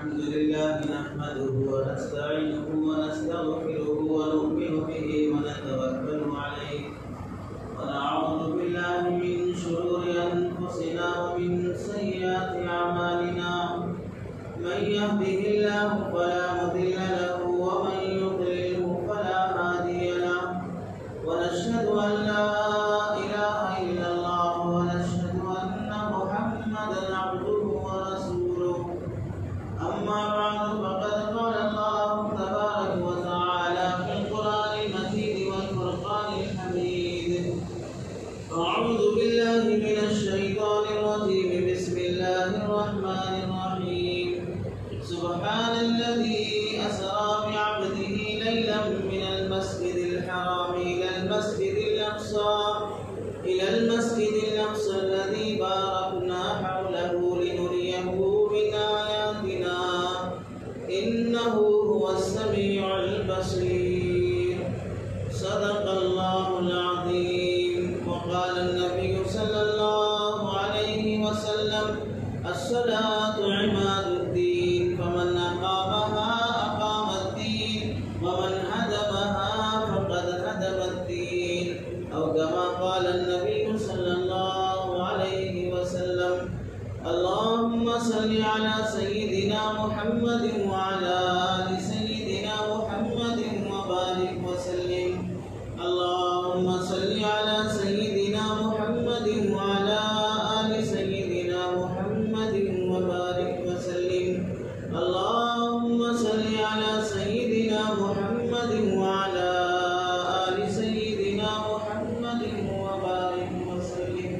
الحمد لله نحمده ونستعينه ونستغفره ونؤمن به ونتوكل عليه ونعوذ بالله من شرور أنفسنا ومن سيئات أعمالنا من يهده الله فلا مضل له ومن يضلله فلا هادي له ونشهد أن لا إله إلا الله ونشهد أن محمدا عبده ورسوله أما بعد فقد قال الله تبارك وتعالى في القرآن المجيد والفرقان الحميد أعوذ بالله من الشيطان الرجيم بسم الله الرحمن الرحيم سبحان الذي أسرى بعبده ليلا من المسجد الحرام إلى المسجد الأقصى الذي باركنا حوله لنريه من آياتنا إنه هو السميع البصير صدق الله العظيم. وقال النبي صلى الله عليه وسلم الصلاة عماد الدين فمن أقامها أقام الدين ومن هدمها فقد هدم الدين أو كما قال النبي صلى الله عليه وسلم. اللهم صل على سيدنا محمد وعلى آل سيدنا محمد وبارك وسلم. اللهم صل على سيدنا محمد وعلى آل سيدنا محمد وبارك وسلم. اللهم صل على سيدنا محمد وعلى آل سيدنا محمد وبارك وسلم.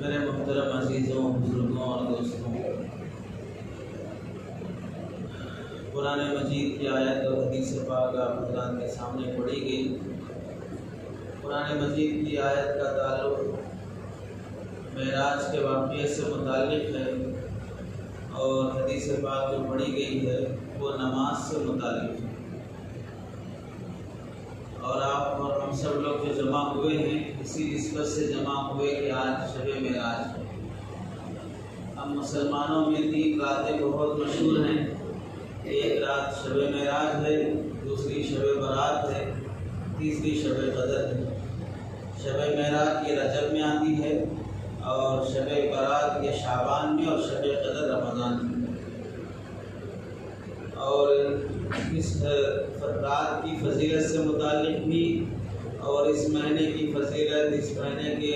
میرے محترم عزیزوں، بزرگوں اور دوستوں، قرآن مجید کی آیت اور حدیث پاک آپ حضرات کے سامنے پڑھی گئی. قرآن مجید کی آیت کا تعلق معراج کے واقعے سے متعلق ہے اور حدیث پاک جو پڑھی گئی ہے وہ نماز سے متعلق ہے. اور آپ اور ہم سب لوگ جو جمع ہوئے ہیں اسی نسبت سے جمع ہوئے کہ آج شب معراج ہے. ہم مسلمانوں میں 3 راتیں بہت مشہور ہیں. ایک رات شب معراج ہے، دوسری شب برات ہے، تیسری شب قدر ہے. شب معراج یہ رجب میں آتی ہے اور شب برات یہ شعبان میں اور شب قدر رمضان میں. اور اس رات کی فضیلت سے متعلق بھی اور اس مہینے کی فضیلت، اس مہینے کے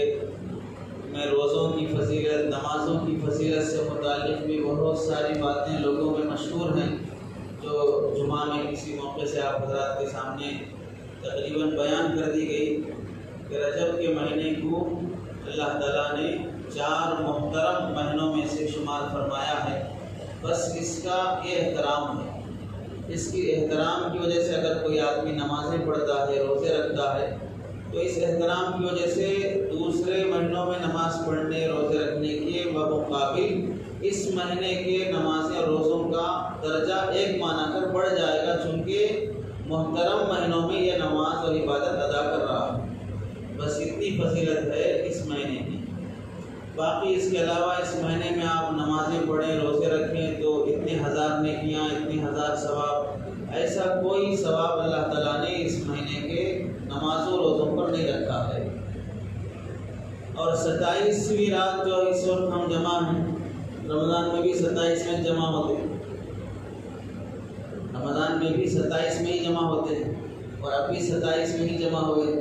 میں روزوں کی فضیلت، نمازوں کی فضیلت سے متعلق بھی بہت ساری باتیں لوگوں میں مشہور ہیں جو جمعہ میں کسی موقع سے آپ حضرات کے سامنے تقریباً بیان کر دی گئی کہ رجب کے مہینے کو اللہ تعالیٰ نے 4 محترم مہینوں میں سے شمار فرمایا ہے. بس اس کا یہ احترام ہے. اس کی احترام کی وجہ سے اگر کوئی آدمی نمازیں پڑھتا ہے، روزے رکھتا ہے، تو اس احترام کی وجہ سے دوسرے مہینوں میں نماز پڑھنے، روزے رکھنے کے بمقابل اس مہینے کے نمازیں اور روزوں کا درجہ 1 مانا کر بڑھ جائے گا، چونکہ محترم مہینوں میں یہ نماز اور عبادت ادا کر رہا ہے. بس اتنی فضیلت ہے اس مہینے کی. باقی اس کے علاوہ اس مہینے میں آپ نمازیں پڑھیں، روزے رکھیں تو اتنے ہزار نیکیاں، اتنے ہزار ثواب، ایسا کوئی ثواب اللہ تعالیٰ نے اس مہینے کے نمازوں روزوں پر نہیں رکھا ہے. اور 27ویں رات جو اس وقت ہم جمع ہیں، رمضان میں بھی 27 میں جمع ہوتے ہیں، رمضان میں بھی 27 میں ہی جمع ہوتے ہیں اور ابھی 27 میں ہی جمع ہوئے.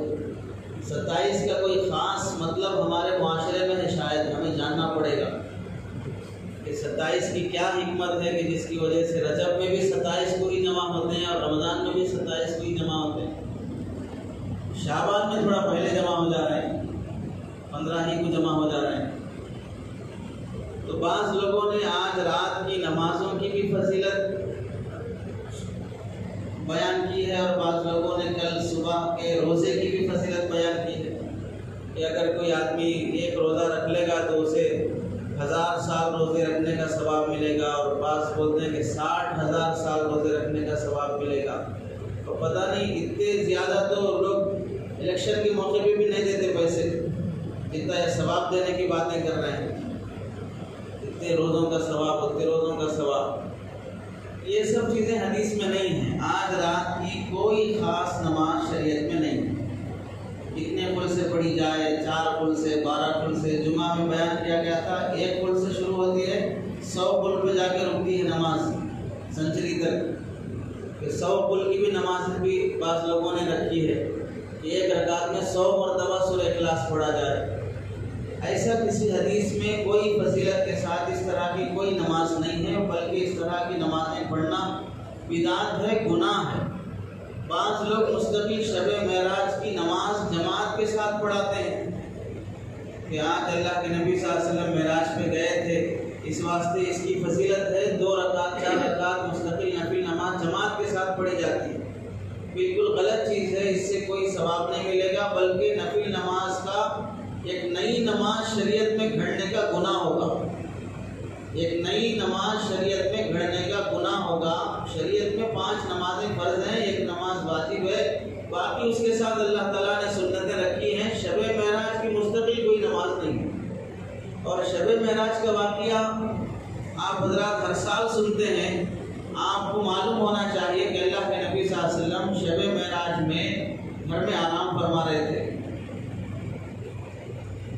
27 کا کوئی خاص مطلب ہمارے معاشرے میں ہے، شاید ہمیں جاننا پڑے گا کہ 27 کی کیا حکمت ہے کہ جس کی وجہ سے رجب میں بھی 27 کو ہی جمع ہوتے ہیں اور رمضان میں بھی 27 کو ہی جمع ہوتے ہیں. شعبان میں تھوڑا پہلے جمع ہو جا رہے ہیں، 15 ہی کو جمع ہو جا رہے ہیں. تو بعض لوگوں نے آج رات کی نمازوں کی بھی فضیلت بیان کی ہے اور بعض لوگوں نے کل صبح کے روزے کی بھی فضیلت بیان کی ہے کہ اگر کوئی آدمی 1 روزہ رکھ لے گا تو اسے 1000 سال روزے رکھنے کا ثواب ملے گا، اور بعض بولتے ہیں کہ 60,000 سال روزے رکھنے کا ثواب ملے گا. تو پتہ نہیں اتنے زیادہ تو لوگ الیکشن کے موقع پہ بھی نہیں دیتے پیسے، جتنا یہ ثواب دینے کی باتیں کر رہے ہیں، اتنے روزوں کا ثواب، اتنے روزوں کا ثواب، یہ سب چیزیں حدیث میں نہیں ہیں۔ آج رات کی کوئی خاص نماز شریعت میں نہیں ہے، کتنے قل سے پڑھی جائے، 4 قل سے، 12 قل سے۔ جمعہ میں بیان کیا گیا تھا 1 قل سے شروع ہوتی ہے، 100 قل پہ جا کے رکتی ہے نماز سنچری تک، کہ 100 قل کی بھی نماز بھی بعض لوگوں نے رکھی ہے کہ ایک رکعت میں 100 مرتبہ سورہ اخلاص پڑھا جائے۔ ایسا کسی حدیث میں کوئی فضیلت کے ساتھ اس طرح کی کوئی نماز نہیں ہے، بلکہ اس طرح کی نمازیں پڑھنا بدعت ہے، گناہ ہے۔ بعض لوگ مستقل شب معراج کی نماز جماعت کے ساتھ پڑھاتے ہیں کہ آج اللہ کے نبی صلی اللہ علیہ وسلم معراج پہ گئے تھے، اس واسطے اس کی فضیلت ہے 2 رکعت 4 رکعت مستقل نفل نماز جماعت کے ساتھ پڑھی جاتی ہے۔ بالکل غلط چیز ہے، اس سے کوئی ثواب نہیں ملے گا، بلکہ نفل نماز کا ایک نئی نماز شریعت میں گھڑنے کا گناہ ہوگا، ایک نئی نماز شریعت میں گھڑنے کا گناہ ہوگا۔ شریعت میں 5 نمازیں فرض ہیں، 1 نماز واجب ہے، باقی اس کے ساتھ اللہ تعالیٰ نے سنتیں رکھی ہیں۔ شب معراج کی مستقل کوئی نماز نہیں ہے، اور شب معراج کا واقعہ آپ حضرات ہر سال سنتے ہیں۔ آپ کو معلوم ہونا چاہیے کہ اللہ کے نبی صلی اللہ علیہ وسلم شب معراج میں گھر میں آرام فرما رہے تھے،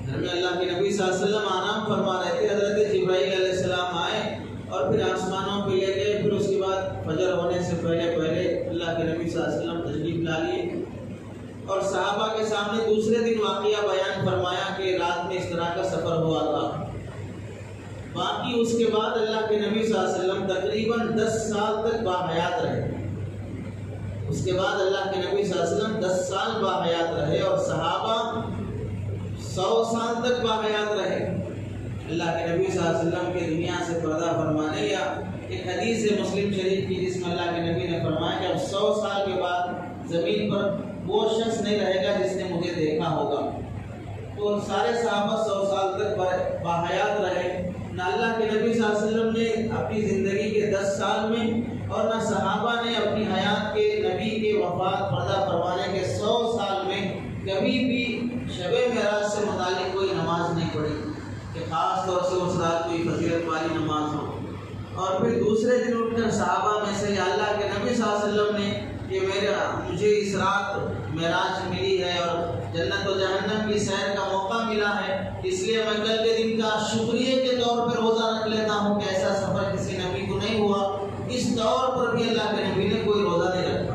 گھر میں اللہ کے نبی صلی اللہ علیہ وسلم آرام فرما رہے تھے۔ حضرت جبرائیل علیہ السلام آئے اور پھر آسمانوں پہ لے گئے، پھر اس کے بعد فجر ہونے سے پہلے اللہ کے نبی صلی اللہ علیہ وسلم تشریف لا لیے اور صحابہ کے سامنے دوسرے دن واقعہ بیان فرمایا کہ رات میں اس طرح کا سفر ہوا تھا۔ باقی اس کے بعد اللہ کے نبی صلی اللہ علیہ وسلم تقریباً 10 سال تک باحیات رہے۔ اس کے بعد اللہ کے نبی صلی اللہ علیہ وسلم 10 سال باحیات رہے اور صحابہ 100 سال تک باحیات رہے۔ اللہ کے نبی صلی اللہ علیہ وسلم کے دنیا سے پردہ فرمانے، یا ایک حدیث ہے مسلم شریف کی جس میں اللہ کے نبی نے فرمایا کہ اب 100 سال کے بعد زمین پر وہ شخص نہیں رہے گا جس نے مجھے دیکھا ہوگا۔ تو سارے صحابہ 100 سال تک باحیات رہے۔ نہ اللہ کے نبی صلی اللہ علیہ وسلم نے اپنی زندگی کے 10 سال میں اور نہ صحابہ نے اپنی حیات کے نبی کے وفات پردہ فرمانے کے 100 سال میں کبھی بھی شب معراج سے متعلق کوئی نماز نہیں پڑھی کہ خاص طور سے اس رات کوئی فضیلت والی نماز ہو۔ اور پھر دوسرے دن اٹھ کر صحابہ میں سے اللہ کے نبی صلی اللہ علیہ وسلم نے کہ مجھے اس رات معراج ملی ہے اور جنت و جہنم کی سیر کا موقع ملا ہے، اس لیے میں کل کے دن کا شکریہ کے طور پر روزہ رکھ لیتا ہوں کہ ایسا سفر کسی نبی کو نہیں ہوا۔ اس طور پر بھی اللہ کے نبی نے کوئی روزہ نہیں رکھا۔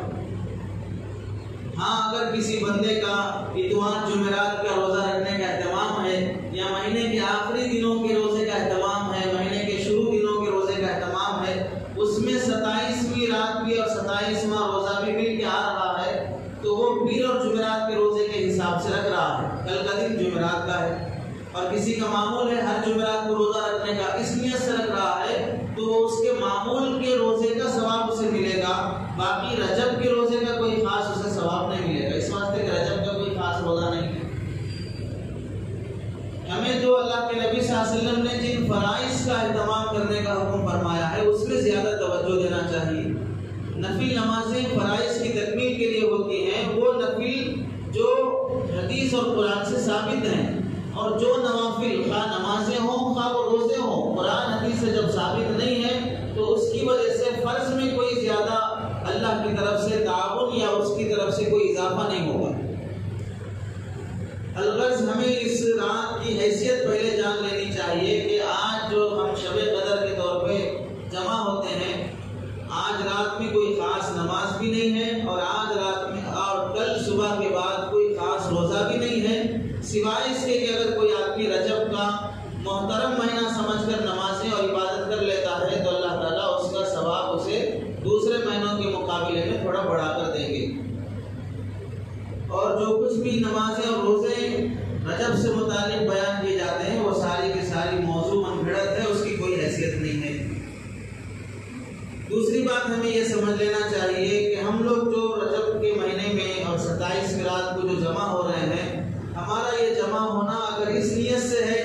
ہاں، اگر کسی بندے کا اتوار جمعرات کا روزہ رکھنے کا اہتمام ہے، یا مہینے کے آخری دنوں کے روزے کا اہتمام ہے، مہینے کے شروع دنوں کے روزے کا اہتمام ہے، اس میں 27ویں رات بھی اور 27واں روزہ بھی مل کے آ رہا ہے، تو وہ پیر اور جمعرات کے روزے کے حساب سے رکھ رہا ہے، کل کا دن جمعرات کا ہے۔ اور کسی کا معمول ہے ہر جمعرات کو روزہ رکھنے کا، اس نیت سے رکھ رہا ہے تو وہ اس کے معمول کے روزے کا ثواب اسے ملے گا، باقی رجب کے روزے کا کوئی خاص اسے ثواب نہیں ملے گا، اس واسطے کہ رجب کا کوئی خاص روزہ نہیں ہے۔ ہمیں جو اللہ کے نبی صلی اللہ علیہ وسلم نے جن فرائض کا اہتمام کرنے کا حکم فرمایا ہے اس میں زیادہ توجہ دینا چاہیے۔ نفل نمازیں فرائض کی تکمیل کے لیے ہوتی ہیں، وہ نفل جو حدیث اور قرآن سے ثابت ہیں، اور جو نوافل خواہ نمازیں ہوں خواہ وہ روزے ہوں، قرآن حدیث سے جب ثابت نہیں ہے تو اس کی وجہ سے فرض میں کوئی زیادہ اللہ کی طرف سے تعاون یا اس کی طرف سے کوئی اضافہ نہیں ہوگا۔ الغرض ہمیں اس رات کی حیثیت پہلے جان لینی چاہیے کہ آج جو ہم شب قدر کے طور پہ جمع ہوتے ہیں، آج رات میں کوئی خاص نماز بھی نہیں ہے، اور آج رات میں اور کل صبح کے بعد کوئی خاص روزہ بھی نہیں ہے، سوائے اس کے کہ اگر کوئی آدمی رجب کا محترم مہینہ سمجھ کر نمازیں اور عبادت کر لیتا ہے تو اللہ تعالیٰ اس کا ثواب اسے دوسرے مہینوں کے مقابلے میں تھوڑا بڑھا کر دیں گے۔ اور جو کچھ بھی نمازیں اور روزے رجب سے متعلق بیان کیے جاتے ہیں وہ ساری کی ساری موضوع من گھڑت ہے، اس کی کوئی حیثیت نہیں ہے۔ دوسری بات ہمیں یہ سمجھ لینا چاہیے کہ ہم لوگ جو رجب کے مہینے میں اور 27 رات کو جو جمع ہو رہے ہیں، ہمارا یہ جمع ہونا اگر اس نیت سے ہے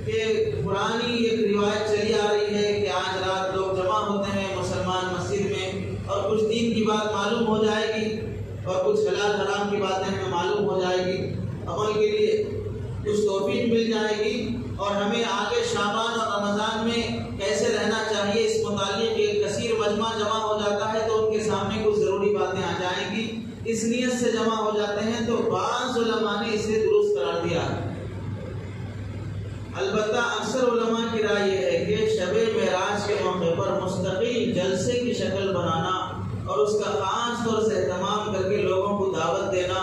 کہ پرانی ایک روایت چلی آ رہی ہے کہ آج رات لوگ جمع ہوتے ہیں مسلمان مسجد میں اور کچھ دین کی بات معلوم ہو جائے گی اور کچھ حلال حرام کی باتیں ہمیں معلوم ہو جائے اور ہمیں آگے شعبان اور رمضان میں کیسے رہنا چاہیے اس متعلق ایک کثیر مجمع جمع ہو جاتا ہے تو ان کے سامنے کچھ ضروری باتیں آ جائیں گی، اس نیت سے جمع ہو جاتے ہیں تو بعض علماء نے اسے درست قرار دیا ہے۔ البتہ اکثر علماء کی رائے یہ ہے کہ شب معراج کے موقع پر مستقل جلسے کی شکل بنانا اور اس کا خاص طور سے اہتمام کر کے لوگوں کو دعوت دینا،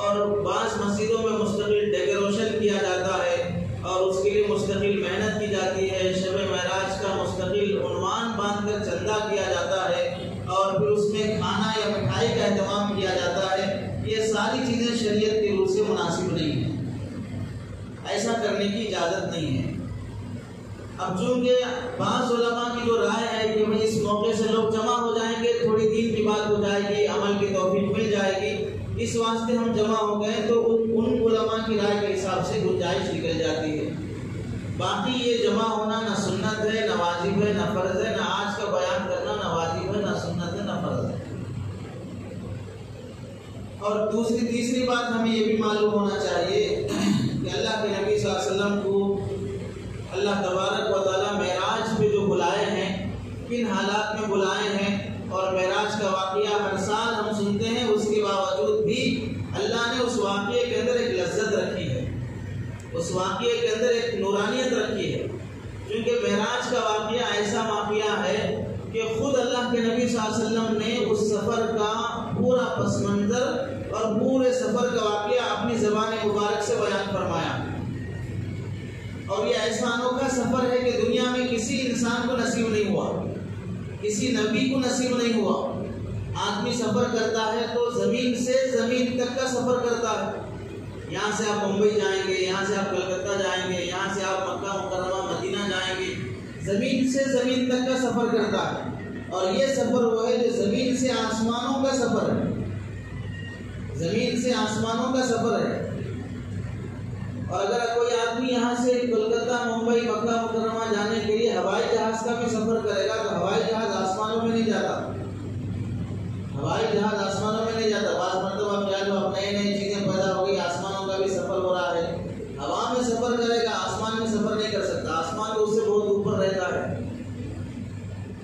اور بعض مسجدوں میں مستقل ڈیکوریشن کیا جاتا ہے اور اس کے لیے مستقل محنت کی جاتی ہے، شب معراج کا مستقل عنوان باندھ کر چندہ کیا جاتا ہے اور پھر اس میں کھانا یا مٹھائی کا اہتمام کیا جاتا ہے۔ یہ ساری چیزیں شریعت کے روح سے مناسب نہیں ہیں، ایسا کرنے کی اجازت نہیں ہے۔ اب چونکہ بعض علماء کی جو رائے ہے کہ اس موقع سے لوگ جمع ہو جائیں گے، تھوڑی دین کی بات ہو جائے گی، عمل کی توفیق مل جائے گی، اس واسطے ہم جمع ہو گئے تو ان علماء کی رائے کے حساب سے گنجائش نکل جاتی ہے۔ باقی یہ جمع ہونا نہ سنت ہے، نہ واجب ہے، نہ فرض ہے، نہ آج کا بیان کرنا نہ واجب ہے، نہ سنت ہے، نہ فرض ہے۔ اور تیسری بات ہمیں یہ بھی معلوم ہونا چاہیے کہ اللہ کے نبی صلی اللہ علیہ وسلم کو اللہ تبارک و تعالیٰ معراج پہ جو بلائے ہیں، کن حالات میں بلائے ہیں، اور معراج کا واقعہ ہر سال ہم سنتے ہیں، اس کے باوجود بھی اللہ نے اس واقعے کے اندر ایک لذت رکھی ہے، اس واقعے کے اندر ایک نورانیت رکھی ہے، کیونکہ معراج کا واقعہ ایسا واقعہ ہے کہ خود اللہ کے نبی صلی اللہ علیہ وسلم نے اس سفر کا پورا پس منظر اور پورے سفر کا واقعہ اپنی زبان مبارک سے بیان فرمایا، اور یہ ایسا انوکھا سفر ہے کہ دنیا میں کسی انسان کو نصیب نہیں ہوا، کسی نبی کو نصیب نہیں ہوا۔ آدمی سفر کرتا ہے تو زمین سے زمین تک کا سفر کرتا ہے، یہاں سے آپ ممبئی جائیں گے، یہاں سے آپ کلکتہ جائیں گے، یہاں سے آپ مکہ مکرمہ مدینہ جائیں گے، زمین سے زمین تک کا سفر کرتا ہے، اور یہ سفر وہ ہے جو زمین سے آسمانوں کا سفر ہے، زمین سے آسمانوں کا سفر ہے۔ اور اگر کوئی آدمی یہاں سے کلکتہ ممبئی مکہ مکرمہ جانے کے لیے ہوائی جہاز کا بھی سفر کرے گا تو ہوائی جہاز آسمانوں میں نہیں جاتا، ہوائی جہاز آسمانوں میں نہیں جاتا۔ بعض مرتبہ خیال ہو اب نئی چیزیں پیدا ہو گئی، آسمانوں کا بھی سفر ہو رہا ہے، ہوا میں سفر کرے گا، آسمان میں سفر نہیں کر سکتا، آسمان تو اس سے بہت اوپر رہتا ہے۔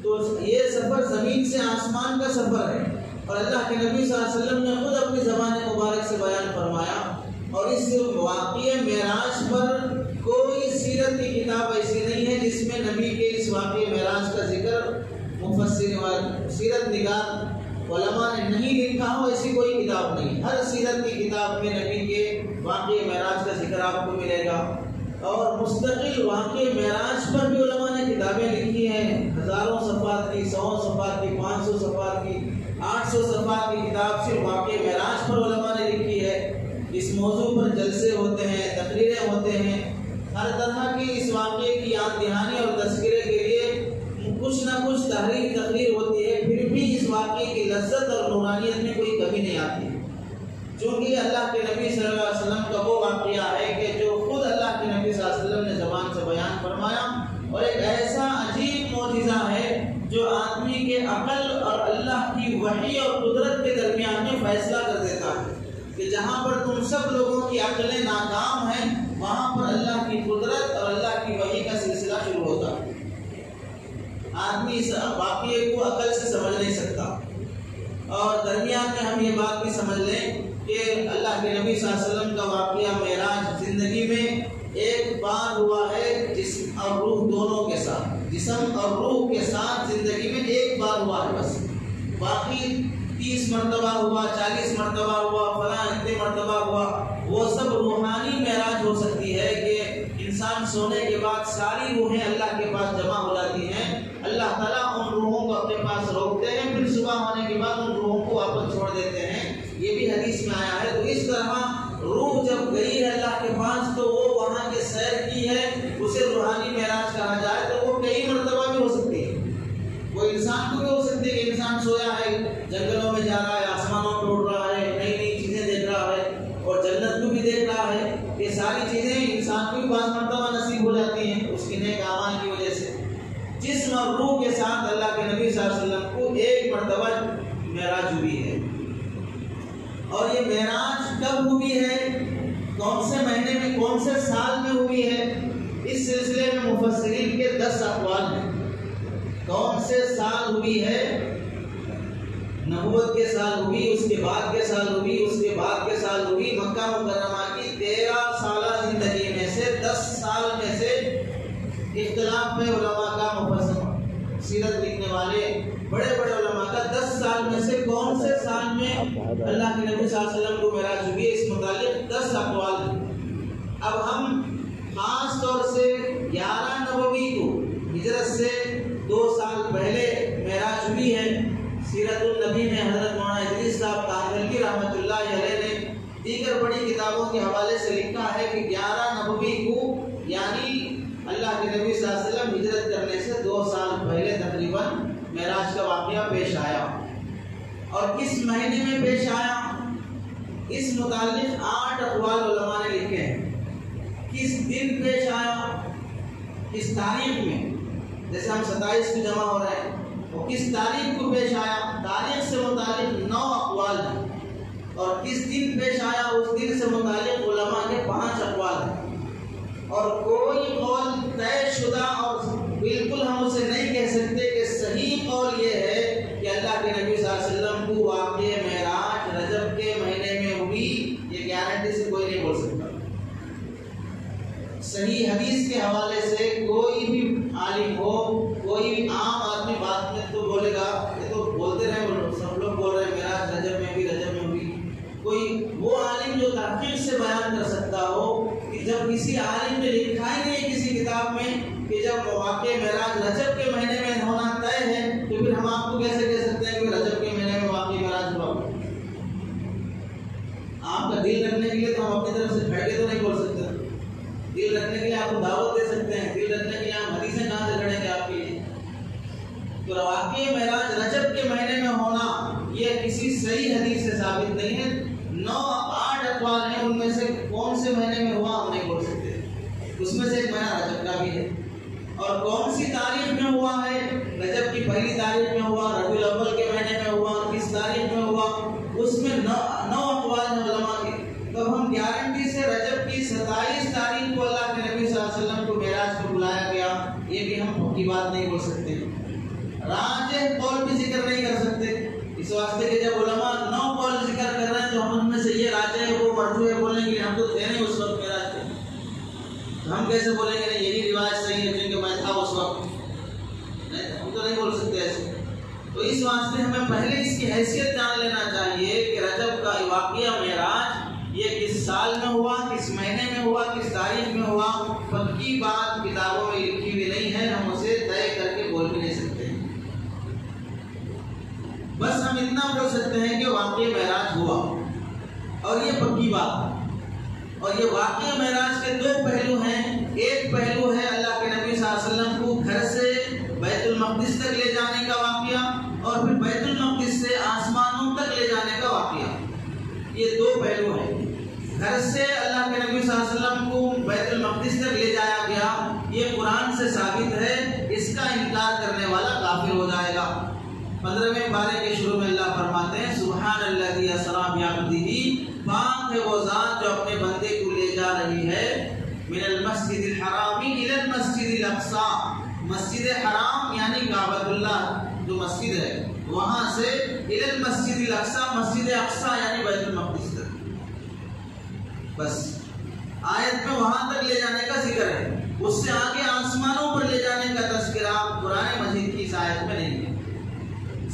تو یہ سفر زمین سے آسمان کا سفر ہے، اور اللہ کے نبی صلی اللہ علیہ وسلم نے خود اپنی زبان مبارک سے بیان فرمایا، اور اس واقعے معراج پر کوئی سیرت کی کتاب ایسی نہیں ہے جس میں نبی کے اس واقعے معراج کا ذکر مفسر و سیرت نگار علماء نے نہیں لکھا ہو، ایسی کوئی کتاب نہیں۔ ہر سیرت کی کتاب میں نبی کے واقعے معراج کا ذکر آپ کو ملے گا، اور مستقل واقعے معراج پر بھی علماء نے کتابیں لکھی ہیں، ہزاروں صفحات کی، 100 صفحات کی، 500 صفحات کی، 800 صفحات کی کتاب صرف واقعے معراج پر علماء نے لکھی ہے۔ اس موضوع پر جلسے ہوتے ہیں، تقریریں ہوتے ہیں، ہر طرح کی اس واقعے کی یاد دہانی اور تذکرے کے لیے کچھ نہ کچھ تقریر ہوتی ہے، پھر بھی اس واقعے کی لذت اور نورانیت میں کوئی کمی نہیں آتی، چونکہ اللہ کے نبی صلی اللہ علیہ وسلم کا وہ واقعہ ہے کہ جو خود اللہ کے نبی صلی اللہ علیہ وسلم نے زبان سے بیان فرمایا، اور ایک ایسا عجیب معجزہ ہے جو آدمی کے عقل اور اللہ کی وحی اور قدرت کے درمیان میں فیصلہ کر دیتا ہے کہ جہاں پر تم سب لوگوں کی عقلیں ناکام ہیں، وہاں پر اللہ کی قدرت اور اللہ کی وحی کا سلسلہ شروع ہوتا ہے۔ آدمی اس واقعے کو عقل سے سمجھ نہیں سکتا، اور درمیان میں ہم یہ بات بھی سمجھ لیں کہ اللہ کے نبی صلی اللہ علیہ وسلم کا واقعہ معراج زندگی میں ایک بار ہوا ہے، جسم اور روح دونوں کے ساتھ، جسم اور روح کے ساتھ زندگی میں ایک بار ہوا ہے بس، باقی 30 مرتبہ ہوا، 40 مرتبہ ہوا، فلاں اتنے مرتبہ ہوا، وہ سب روحانی معراج ہو سکتی ہے کہ انسان سونے کے بعد ساری روحیں اللہ کے پاس جمع ہو جاتی ہیں، اللہ تعالیٰ ان روحوں کو اپنے پاس روکتے ہیں، پھر صبح ہونے کے بعد ان روحوں کو واپس چھوڑ دیتے ہیں، یہ بھی حدیث میں آیا ہے۔ تو اس طرح روح جب گئی ہے اللہ کے پاس تو وہ وہاں کے سیر کی ہے، اسے روحانی معراج کہا جائے تو وہ کئی مرتبہ بھی ہو سکتی ہے، وہ انسان کو بھی ہو سکتی ہے کہ انسان سویا ہے، جنگلوں میں جا رہا ہے، آسمانوں پہ اڑ رہا ہے، نئی نئی چیزیں دیکھ رہا ہے، اور جنت کو بھی دیکھ رہا ہے، یہ ساری چیزیں انسان کو بھی بعض مرتبہ نصیب ہو جاتی ہیں اس کے نیک اعمال کی وجہ سے۔ جسم اور روح کے ساتھ اللہ کے نبی صلی اللہ علیہ وسلم کو ایک مرتبہ معراج ہوئی ہے، اور یہ معراج کب ہوئی ہے، کون سے مہینے میں، کون سے سال میں ہوئی ہے، اس سلسلے میں مفسرین کے 10 اقوال ہیں۔ کون سے سال ہوئی ہے؟ نبوت کے سال ہوئی، اس کے بعد کے سال ہوئی، اس کے بعد کے سال ہوئی۔ مکہ مکرمہ کی 13 سالہ زندگی میں سے 10 سال میں سے اختلاف ہے علماء کا، مفسر سیرت لکھنے والے بڑے بڑے علماء کا 10 سال میں سے کون سے سال میں اللہ کے نبی صلی اللہ علیہ وسلم کو معراج ہوئی ہے، اس متعلق 10 اقوال ہیں۔ اب ہم خاص طور سے 11 نبوی کو، ہجرت سے 2 سال پہلے معراج ہوئی ہے۔ سیرت النبی میں حضرت مولانا ادریس صاحب کانگلگی رحمۃ اللہ علیہ نے دیگر بڑی کتابوں کے حوالے سے لکھا ہے کہ 11 نبوی کو، یعنی اللہ کے نبی صلی اللہ علیہ وسلم ہجرت کرنے سے 2 سال پہلے تقریباً معراج کا واقعہ پیش آیا۔ اور کس مہینے میں پیش آیا، اس متعلق 8 اقوال علماء نے لکھے ہیں۔ کس دن پیش آیا، کس تاریخ میں، جیسے ہم 27 کو جمع ہو رہے ہیں، وہ کس تاریخ کو پیش آیا، تاریخ سے متعلق 9 اقوال ہیں۔ اور کس دن پیش آیا، اس دن سے متعلق علماء کے 5 اقوال ہیں۔ اور کوئی قول طے شدہ اور بالکل ہم اسے نہیں کہہ سکتے کہ صحیح قول یہ ہے کہ اللہ کے نبی صلی اللہ علیہ وسلم کو واقع معراج رجب کے مہینے میں ہوئی، یہ گارنٹی سے کوئی نہیں بول سکتا۔ صحیح حدیث کے حوالے سے کوئی بھی عالم ہو، کوئی بھی عام آدمی بات میں تو بولے گا، یہ تو بولتے رہے، سب لوگ بول رہے ہیں معراج رجب میں ہوئی۔ کوئی وہ عالم جو تحقیق سے بیان کر سکتا ہو کہ جب کسی عالم نے لکھا ہی نہیں کسی کتاب میں کہ جب واقع معراج رجب کے مہینے میں ہونا طے ہے، تو پھر ہم آپ کو کیسے کہہ سکتے ہیں کہ رجب کے مہینے میں واقع معراج ہوا؟ آپ کا دل رکھنے کے لیے تو ہم اپنی طرف سے کھڑ کے تو نہیں بول سکتے۔ دل رکھنے کے لیے آپ کو دعوت دے سکتے ہیں، دل رکھنے کے لیے ہم حدیثیں کہاں سے کھڑیں گے آپ کے لیے؟ تو واقع معراج رجب کے مہینے میں ہونا یہ کسی صحیح حدیث سے ثابت نہیں ہے۔ 8 اقوال ہیں، ان میں سے کون سے مہینے میں ہوا ہم نہیں بول سکتے۔ اس میں سے ایک مہینہ رجب کا بھی ہے، اور کون سی تاریخ میں ہوا ہے، رجب کی پہلی تاریخ میں ہوا، ربیع الاول کے مہینے میں ہوا، کس تاریخ میں ہوا، اس میں 9 اقوال ہیں علماء کے۔ تو ہم گارنٹی سے رجب کی 27 تاریخ کو اللہ کے نبی صلی اللہ علیہ وسلم کو معراج کو بلایا گیا، یہ بھی ہم پکی بات نہیں بول سکتے۔ راجح قول بھی ذکر نہیں کر سکتے، اس واسطے کہ جب علماء 9 قول ذکر کر رہے ہیں تو ہم ان میں سے یہ راجح ہے وہ مرجوح ہے بولیں گے، ہم تو تھے نہیں اس وقت معراج پہ، تو ہم کیسے بولیں گے نہیں یہی روایت صحیح ہے کیونکہ میں تھا اس وقت؟ ہم تو نہیں بول سکتے ایسے۔ تو اس واسطے ہمیں پہلے اس کی حیثیت جان لینا چاہیے کہ رجب کا واقعہ معراج یہ کس سال میں ہوا، کس مہینے میں ہوا، کس تاریخ میں ہوا، پکی بات کتابوں میں لکھی ہوئی نہیں ہے، ہم اسے طے کر کے بول بھی نہیں سکتے۔ بس ہم اتنا بول سکتے ہیں کہ واقعہ معراج ہوا، اور یہ پکی بات۔ اور یہ واقعہ معراج کے 2 پہلو ہیں۔ ایک پہلو ہے اللہ کے نبی صلی اللہ علیہ وسلم کو گھر سے بیت المقدس تک لے جانے کا واقعہ، اور پھر بیت المقدس سے آسمانوں تک لے جانے کا واقعہ۔ یہ 2 پہلو ہیں۔ گھر سے اللہ کے نبی صلی اللہ علیہ وسلم کو بیت المقدس تک لے جایا گیا، یہ قرآن سے ثابت ہے، اس کا انکار کرنے والا کافر ہو جائے گا۔ 15ویں پارے کے شروع میں اللہ فرماتے ہیں سبحان الذی اسری بعبدہ، پاک ہے وہ ذات جو اپنے بندے کو لے جا رہی ہے من المسجد الحرام الی المسجد الاقصی، مسجد حرام یعنی کعبۃ اللہ جو مسجد ہے وہاں سے الی المسجد الاقصی، مسجد اقصی یعنی بیت المقدس تک۔ بس آیت میں وہاں تک لے جانے کا ذکر ہے، اس سے آگے آسمانوں پر لے جانے کا تذکرہ قرآن مجید کی اس آیت میں نہیں ہے۔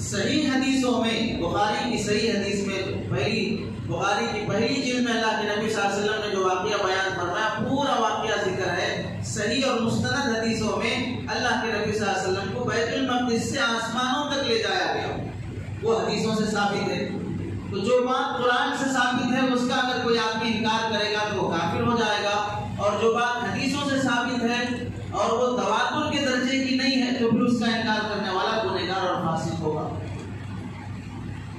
صحیح حدیثوں میں، بخاری کی صحیح حدیث میں، بخاری کی پہلی جلد میں اللہ کے نبی صلی اللہ علیہ وسلم نے جو واقعہ بیان فرمایا پورا واقعہ ذکر ہے۔ صحیح اور مستند حدیثوں میں اللہ کے نبی صلی اللہ علیہ وسلم کو بیت المقدس سے آسمانوں تک لے جایا گیا، وہ حدیثوں سے ثابت ہے۔ تو جو بات قرآن سے ثابت ہے اس کا اگر کوئی آدمی انکار کرے گا تو وہ کافر ہو جائے گا، اور جو بات حدیثوں سے ثابت ہے اور وہ تواتر کے درجے کی نہیں ہے تو پھر اس کا انکار کرنے والا گنہگار اور فاسق ہوگا۔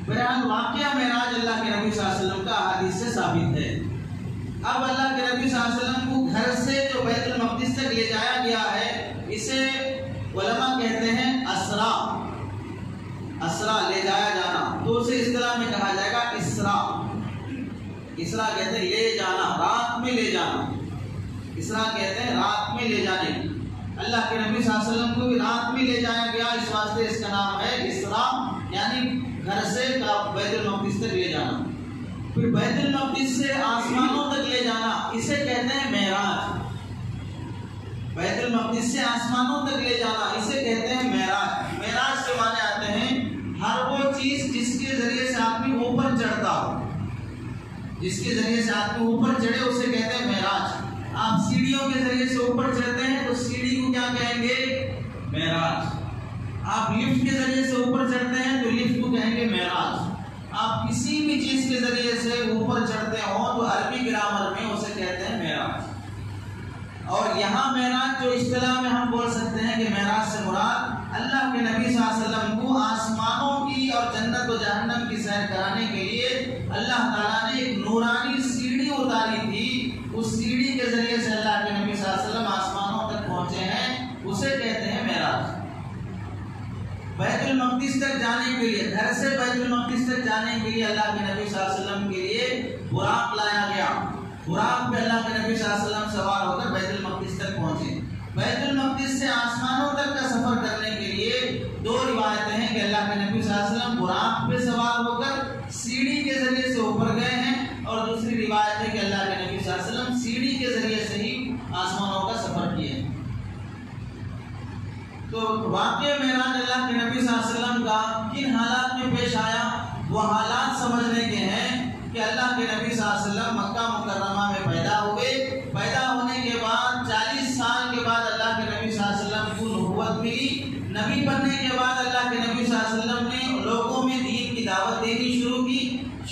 بہرحال واقعہ معراج اللہ کے نبی صلی اللہ علیہ وسلم کا حدیث سے ثابت ہے۔ اب اللہ کے نبی صلی اللہ علیہ وسلم کو گھر سے جو بیت المقدس تک لے جایا گیا ہے اسے علماء کہتے ہیں اسرا، اسرا لے جایا جانا، تو اسے اصطلاح میں کہا جائے گا اسرا۔ اسرا کہتے ہیں لے جانا، رات میں لے جانا، اسراء کہتے ہیں رات میں لے جانے کی. اللہ کے نبی صلی اللہ علیہ وسلم کو بھی رات میں لے جایا گیا، اس واسطے اس کا نام ہے اسراء، یعنی گھر سے بیت المقدس تک لے جانا. پھر بیت المقدس سے آسمانوں تک لے جانا، اسے کہتے ہیں معراج. بیت المقدس سے آسمانوں تک لے جانا اسے کہتے ہیں معراج. معراج کے معنی آتے ہیں ہر وہ چیز جس کے ذریعے سے آدمی اوپر چڑھتا ہو، جس کے ذریعے سے آدمی اوپر چڑھے اسے کہتے ہیں معراج. آپ سیڑھیوں کے ذریعے سے اوپر چڑھتے ہیں تو سیڑھی کو کیا کہیں گے؟ معراج. آپ لفٹ کے ذریعے سے اوپر چڑھتے ہیں تو لفٹ کو کہیں گے معراج. آپ کسی بھی چیز کے ذریعے سے اوپر چڑھتے ہوں تو عربی گرامر میں اسے کہتے ہیں معراج. اور یہاں معراج جو اصطلاح میں ہم بول سکتے ہیں کہ معراج سے مراد اللہ کے نبی صلی اللہ علیہ وسلم کو آسمانوں کی اور جنت و جہنم کی سیر کرانے کے لیے اللہ تعالیٰ نے ایک نورانی سیڑھی اتاری تھی. اس سیڑھی کے ذریعے سے اللہ کے نبی صلی اللہ علیہ وسلم آسمانوں تک پہنچے ہیں، اسے کہتے ہیں معراج. بیت المقدس تک جانے کے لیے، گھر سے بیت المقدس تک جانے کے لیے اللہ کے نبی صلی اللہ علیہ وسلم کے لیے براق لایا گیا. براق پہ اللہ کے نبی صلی اللہ علیہ وسلم سوار ہو کر بیت المقدس تک پہنچے. بیت المقدس سے آسمانوں تک کا سفر کرنے کے لیے دو روایتیں ہیں کہ اللہ کے نبی صلی اللہ علیہ وسلم براق پہ سوار ہو کر سیڑھی کے ذریعے سے اوپر گئے ہیں، اور دوسری روایت ہے کہ اللہ کے نبی صلی اللہ علیہ وسلم سیڑھی کے ذریعے سے ہی آسمانوں کا سفر کیے. تو واقع معراج اللہ کے نبی صلی اللہ علیہ وسلم کا کن حالات میں پیش آیا، وہ حالات سمجھنے کے ہیں کہ اللہ کے نبی صلی اللہ علیہ وسلم مکہ مکرمہ میں پیدا ہوئے. پیدا ہونے کے بعد 40 سال کے بعد اللہ کے نبی صلی اللہ علیہ وسلم کو نبوت ملی. نبی بننے کے بعد اللہ کے نبی صلی اللہ علیہ وسلم نے لوگوں میں دین کی دعوت دینی شروع کی.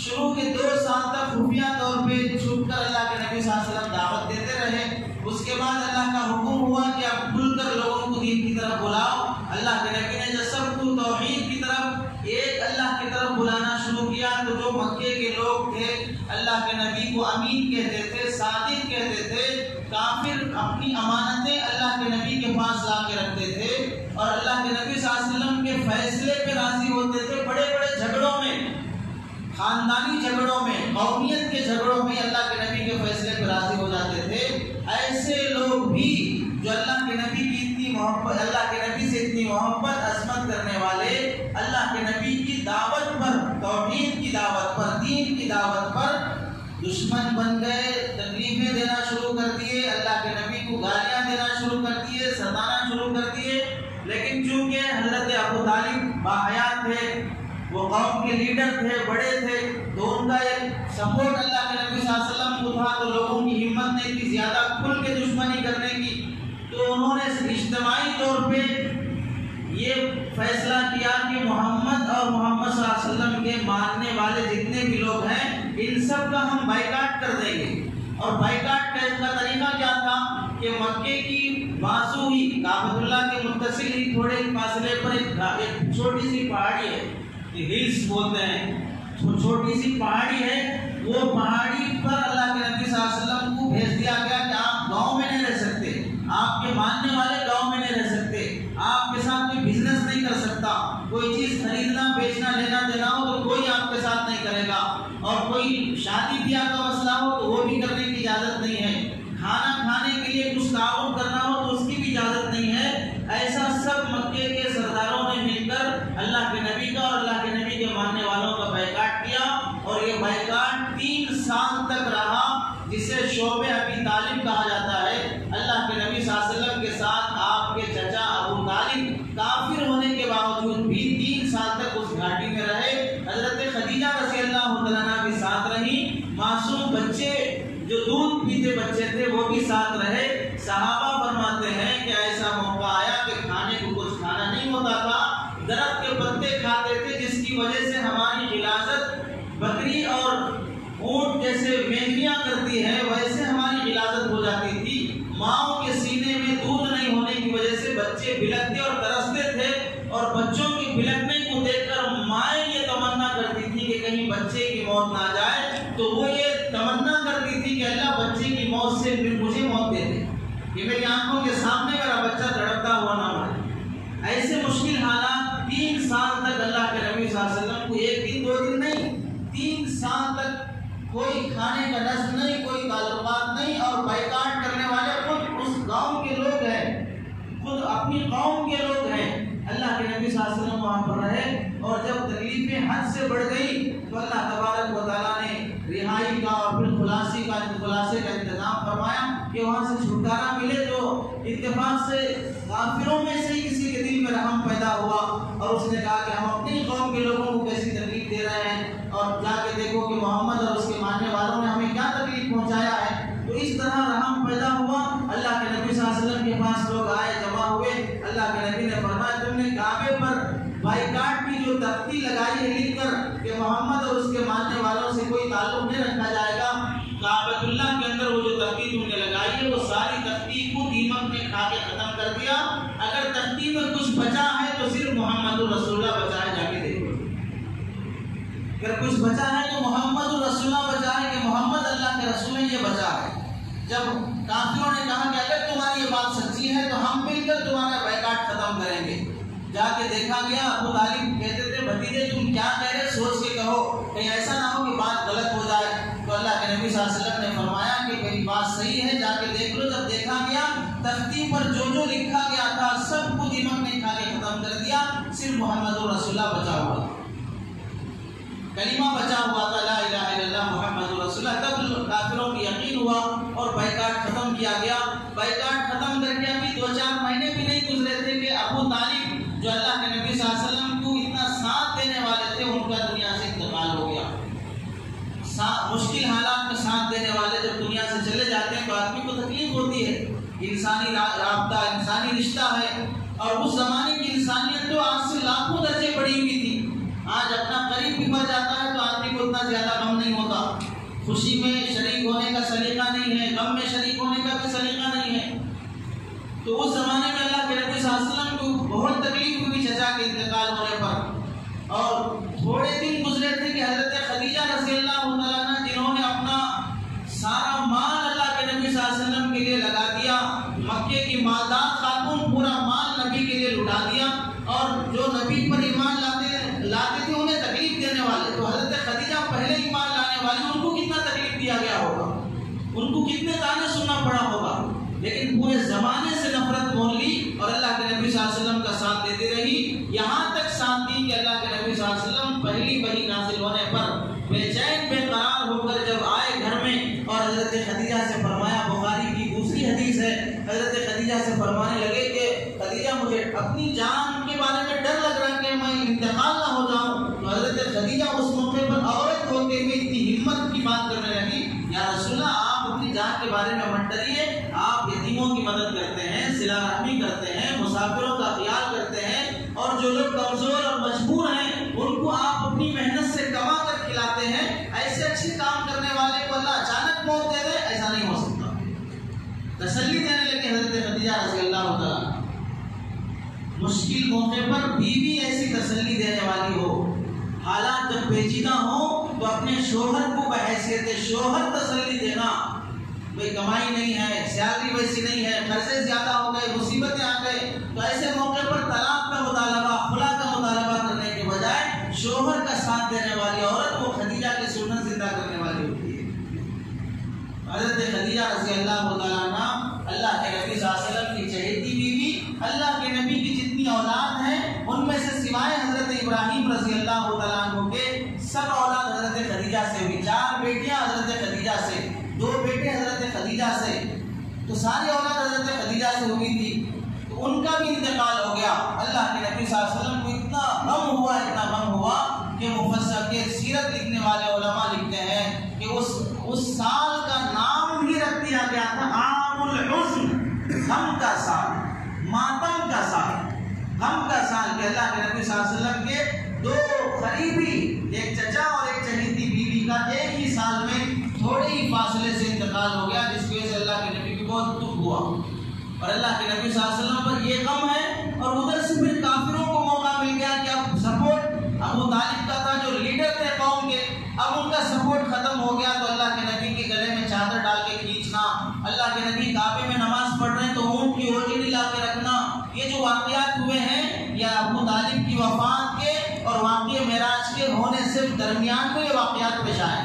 شروع کے 2 سال تک خفیہ طور پہ چھپ کر اللہ کے نبی صلی اللہ علیہ وسلم دعوت دیتے رہے. اس کے بعد اللہ کا حکم ہوا کہ اب کھل کر لوگوں کو دین کی طرف بلاؤ. اللہ کے نبی نے جب سب کو توحید کی طرف، ایک اللہ کی طرف بلانا شروع کیا تو جو مکے کے لوگ تھے اللہ کے نبی کو امین کہتے تھے، صادق کہتے تھے. کافر اپنی امانتیں اللہ کے نبی کے پاس لا کے رکھتے تھے اور اللہ کے نبی صلی اللہ علیہ وسلم کے فیصلے پہ راضی ہوتے تھے. بڑے بڑے جھگڑوں میں، خاندانی جھگڑوں میں، قومیت کے جھگڑوں میں اللہ کے نبی کے فیصلے پہ راضی ہو جاتے تھے. ایسے لوگ بھی جو اللہ کے نبی کی اتنی محبت، اللہ کے نبی سے اتنی محبت عظمت کرنے والے، اللہ کے نبی کی دعوت پر، توحید کی دعوت پر، دین کی دعوت پر دشمن بن گئے. تکلیفیں دینا شروع کر دیے، اللہ کے نبی کو گالیاں دینا شروع کر دیے، ستانا شروع کر دیے. لیکن چونکہ حضرت ابو طالب باحیات تھے، وہ قوم کے لیڈر تھے، بڑے تھے، تو ان کا ایک سپورٹ اللہ کے نبی صلی اللہ علیہ وسلم کو تھا. تو لوگوں کی ہمت نہیں تھی زیادہ کھل کے دشمنی کرنے کی. تو انہوں نے اجتماعی طور پہ یہ فیصلہ کیا کہ محمد اور محمد صلی اللہ علیہ وسلم کے ماننے والے جتنے بھی لوگ ہیں ان سب کا ہم بائیکاٹ کر دیں گے. اور بائیکاٹ کا طریقہ کیا تھا کہ مکے کی بازو ہی، کعبۃ اللہ کے متصل ہی تھوڑے فاصلے پر ایک چھوٹی سی پہاڑی ہے، ہلز بولتے ہیں، چھوٹی سی پہاڑی ہے. وہ پہاڑی پر اللہ کے نبی صلی اللہ علیہ وسلم کو بھیج دیا گیا کہ آپ گاؤں میں نہیں رہ سکتے، آپ کے ماننے والے گاؤں میں نہیں رہ سکتے، آپ کے ساتھ کوئی بزنس نہیں کر سکتا، کوئی چیز خریدنا بیچنا لینا دینا ہو تو کوئی آپ کے ساتھ نہیں کرے گا، اور کوئی شادی بیاہ کا مسئلہ ہو تو وہ بھی کرنے کی اجازت نہیں ہے، کھانا کھانے کے لیے کچھ تعاون کرنا ہو تو اس کی بھی اجازت نہیں ہے. ایسا سب مکے کے سرداروں نے مل کر اللہ کے نبی کا اور اللہ کے نبی کے ماننے والوں کا بائیکاٹ کیا. اور یہ بائیکاٹ 3 سال تک رہا، جسے شعب ابی طالب کہا جاتا ہے. اللہ کے نبی صلی اللہ علیہ وسلم کے ساتھ آپ کے چچا ابو طالب کافر ہونے کے باوجود بھی 3 سال تک اس گھاٹی میں رہے. حضرت خدیجہ رضی اللہ تعالیٰ عنہا بھی ساتھ رہی. معصوم بچے جو دودھ پیتے بچے تھے وہ بھی ساتھ رہے. صحابہ فرماتے ہیں کہ ایسا موقع آیا کہ کھانے کو کچھ کھانا نہیں ہوتا تھا، درخت کے پتے کھاتے تھے، جس کی وجہ سے ہماری غلاظت بکری اور اونٹ جیسے مینگیاں کرتی ہے ویسے ہماری غلاظت ہو جاتی تھی. ماؤں کے سینے میں دودھ نہیں ہونے کی وجہ سے بچے بلکتے اور ترستے تھے، اور بچوں کی بلکنے کو دیکھ کر مائیں یہ تمنا کرتی تھی کہ کہیں بچے کی موت نہ جائے. تو وہ یہ تمنا کرتی تھی کہ اللہ بچے کی موت سے مجھے موت دے دے، کہ میری آنکھوں کے سامنے میرا بچہ تڑپتا ہوا نہ مرے. ایسے مشکل حالات 3 سال تک اللہ کے نبی صلی اللہ علیہ وسلم کو، 1 دن 2 دن نہیں، 3 سال تک کوئی کھانے کا نظم نہیں، کوئی تعلقات نہیں، اور بائیکاٹ کرنے والے صلی اللہ علیہ وسلم وہاں پر رہے، اور جب تکلیفیں حد سے بڑھ گئی تو اللہ تبارک و تعالیٰ نے رہائی کا اور پھر خلاصے کا انتظام فرمایا کہ وہاں سے چھٹکارا ملے۔ جو اتفاق سے کافروں میں سے کسی کے دل میں رحم پیدا ہوا اور اس نے کہا کہ ہم اپنی قوم کے لوگوں کو کیسی تکلیف دے رہے ہیں، اور جا کے دیکھو کہ محمد اور اس کے ماننے والوں نے ہمیں کیا تکلیف پہنچایا ہے۔ تو اس طرح رحم پیدا ہوا۔ اللہ کے نبی صلی اللہ علیہ وسلم کے پاس لوگ آئے، جمع ہوئے۔ اللہ کے نبی نے فرمایا تم نے کعبے پر بائیکاٹ کی جو تختی لگائی ہے لکھ کر کہ محمد اور اس کے ماننے والوں سے کوئی تعلق نہیں رکھا جائے گا، کعبۃ اللہ کے اندر وہ جو تختی تم نے لگائی ہے وہ ساری تختی کو دیمک نے کھا کے ختم کر دیا۔ اگر تختی میں کچھ بچا ہے تو صرف محمد رسول اللہ بچا ہے، جا کے دیکھو۔ اگر کچھ بچا ہے تو محمد رسول اللہ بچا ہے، کہ محمد اللہ کے رسول ہیں، یہ بچا ہے۔ جب کافروں نے کہا کہ اگر تمہاری یہ بات سچی ہے تو ہم مل کر تمہارا بائیکاٹ ختم کریں گے، جا کے دیکھا گیا۔ ابو طالب کہتے تھے بھتیجے تم کیا کہہ رہے، سوچ کے کہو، کہیں ایسا نہ ہو کہ بات غلط ہو جائے۔ تو اللہ کے نبی صلی اللہ علیہ وسلم نے فرمایا کہ میری بات صحیح ہے، جا کے دیکھ لو۔ جب دیکھا گیا تختی پر جو جو لکھا گیا تھا سب کو دیمک نے کھا کے ختم کر دیا، صرف محمد رسول اللہ بچا ہوا، کلمہ بچا ہوا تھا، لا الہ الا اللہ محمد رسول اللہ۔ تب کافروں کو یقین ہوا اور بائیکاٹ ختم کیا گیا۔ بائیکاٹ ختم کر کے ابھی 2-4 مہینے بھی نہیں گزرے تھے کہ ابو طالب جو اللہ کے نبی صلی اللہ علیہ وسلم کو اتنا ساتھ دینے والے تھے، ان کا دنیا سے انتقال ہو گیا۔ مشکل حالات میں ساتھ دینے والے جب دنیا سے چلے جاتے ہیں تو آدمی کو تکلیف ہوتی ہے۔ انسانی رابطہ، انسانی رشتہ ہے، اور اس زمانے کی انسانیت تو آج سے لاکھوں درجے بڑھی ہوئی تھی۔ آج اپنا قریب بھی مر جاتا ہے تو آدمی کو اتنا زیادہ غم نہیں ہوتا، خوشی میں شریک ہونے کا سلیقہ نہیں ہے، غم میں شریک ہونے کا بھی سلیقہ نہیں ہے۔ تو اس زمانے میں اللہ کے نبی صلی اللہ علیہ وسلم کو بہت تکلیف ہوئی چچا کے انتقال ہونے پر، اور تھوڑے دن گزرے تھے کہ حضرت خدیجہ رضی اللہ تعالیٰ عنہ جنہوں نے اپنا سارا مال اللہ کے نبی صلی اللہ علیہ وسلم کے لیے لگا دیا، مکے کی مالدار خاتون پورا مال نبی کے لیے لٹا دیا، اور جو نبی پر ایمان لاتے تھے انہیں تکلیف دینے والے، تو حضرت خدیجہ پہلے ایمان لانے والی، ان کو کتنا تکلیف دیا گیا ہوگا، ان کو کتنے تانے سننا پڑا ہوگا، لیکن پورے زمانے سے نفرت مول لی اور اللہ کے نبی صلی اللہ علیہ وسلم کا ساتھ دیتی رہی۔ یہاں تک ساتھ دی کہ اللہ کے نبی صلی اللہ علیہ وسلم پہلی وحی نازل ہونے پر بے چین بے قرار ہو کر جب آئے گھر میں، اور حضرت خدیجہ سے فرمایا، بخاری کی دوسری حدیث ہے، حضرت خدیجہ سے فرمانے لگے کہ خدیجہ مجھے اپنی جان کے بارے میں ڈر لگ رہا ہے کہ میں انتقال نہ ہو جاؤں۔ تو حضرت خدیجہ اس موقع پر عورت ہوتے ہوئے اتنی ہمت کی بات کرنے لگی، یا رسول اللہ آپ اپنی جان کے بارے میں مت ڈریے، آپ یتیموں کی مدد کرتے ہیں، صلہ رحمی کرتے ہیں، مسافروں کا خیال کرتے ہیں، اور جو لوگ کمزور اور مجبور ہیں ان کو آپ اپنی محنت سے کما کر کھلاتے ہیں۔ ایسے اچھے کام کرنے والے کو اللہ اچانک موت دے دے، ایسا نہیں ہو سکتا۔ تسلی دینے لگے حضرت خدیجہ رضی اللہ تعالیٰ۔ مشکل موقع پر بیوی ایسی تسلی دینے والی ہو، حالات جب پیچیدہ ہوں تو اپنے شوہر کو بحیثیت شوہر تسلی دینا، بھئی کمائی نہیں ہے، سیلری ویسی نہیں ہے، خرچے زیادہ ہو گئے، مصیبتیں آ گئے، تو ایسے موقع پر طلاق کا مطالبہ، خلا کا مطالبہ کرنے کے بجائے شوہر کا ساتھ دینے والی عورت وہ خدیجہ کی سنت زندہ کرنے والی ہوتی ہے۔ حضرت خدیجہ رضی اللہ تعالیٰ عنہ اللہ کے نبی صلی اللہ علیہ وسلم کی چہیتی بیوی، اللہ کے نبی کی جتنی اولاد ہیں ان میں سے سوائے حضرت ابراہیم رضی اللہ تعالیٰ عنہ کے سب اولاد حضرت خدیجہ سے ہوئی، 4 بیٹیاں حضرت خدیجہ سے، 2 بیٹے حضرت خدیجہ سے، تو ساری اولاد حضرت خدیجہ سے ہوئی تھی۔ تو ان کا بھی انتقال ہو گیا۔ اللہ کے نبی صلی اللہ علیہ وسلم کو اتنا غم ہوا، اتنا غم ہوا کہ مفسر کے سیرت لکھنے والے علماء لکھتے ہیں کہ اس سال کا نام ہی رکھ دیا گیا تھا عام الحزن، غم کا سال، ماتم کا سال، غم کا سال، کہ اللہ کے نبی صلی اللہ علیہ وسلم کے 2 قریبی، ایک چچا اور ایک چہیتی بیوی کا ایک ہی سال میں تھوڑے ہی فاصلے سے انتقال ہو گیا، جس کی وجہ سے اللہ کے نبی کو بہت دکھ ہوا، اور اللہ کے نبی صلی اللہ علیہ وسلم پر یہ غم ہے۔ اور ادھر سے پھر کافروں کو موقع مل گیا کہ اب سپورٹ ابو طالب کا تھا جو لیڈر تھے قوم کے، اب ان کا سپورٹ ختم ہو گیا، تو اللہ کے نبی کے گلے میں چادر ڈال کے کھینچنا، اللہ کے نبی کعبے میں نماز پڑھ رہے ہیں تو اونٹ کی اوجڑی لا کے رکھنا، یہ جو واقعات ہوئے ہیں یہ ابو طالب کی وفات کے اور واقعہ معراج کے ہونے سے درمیان میں یہ واقعات پیش آئے۔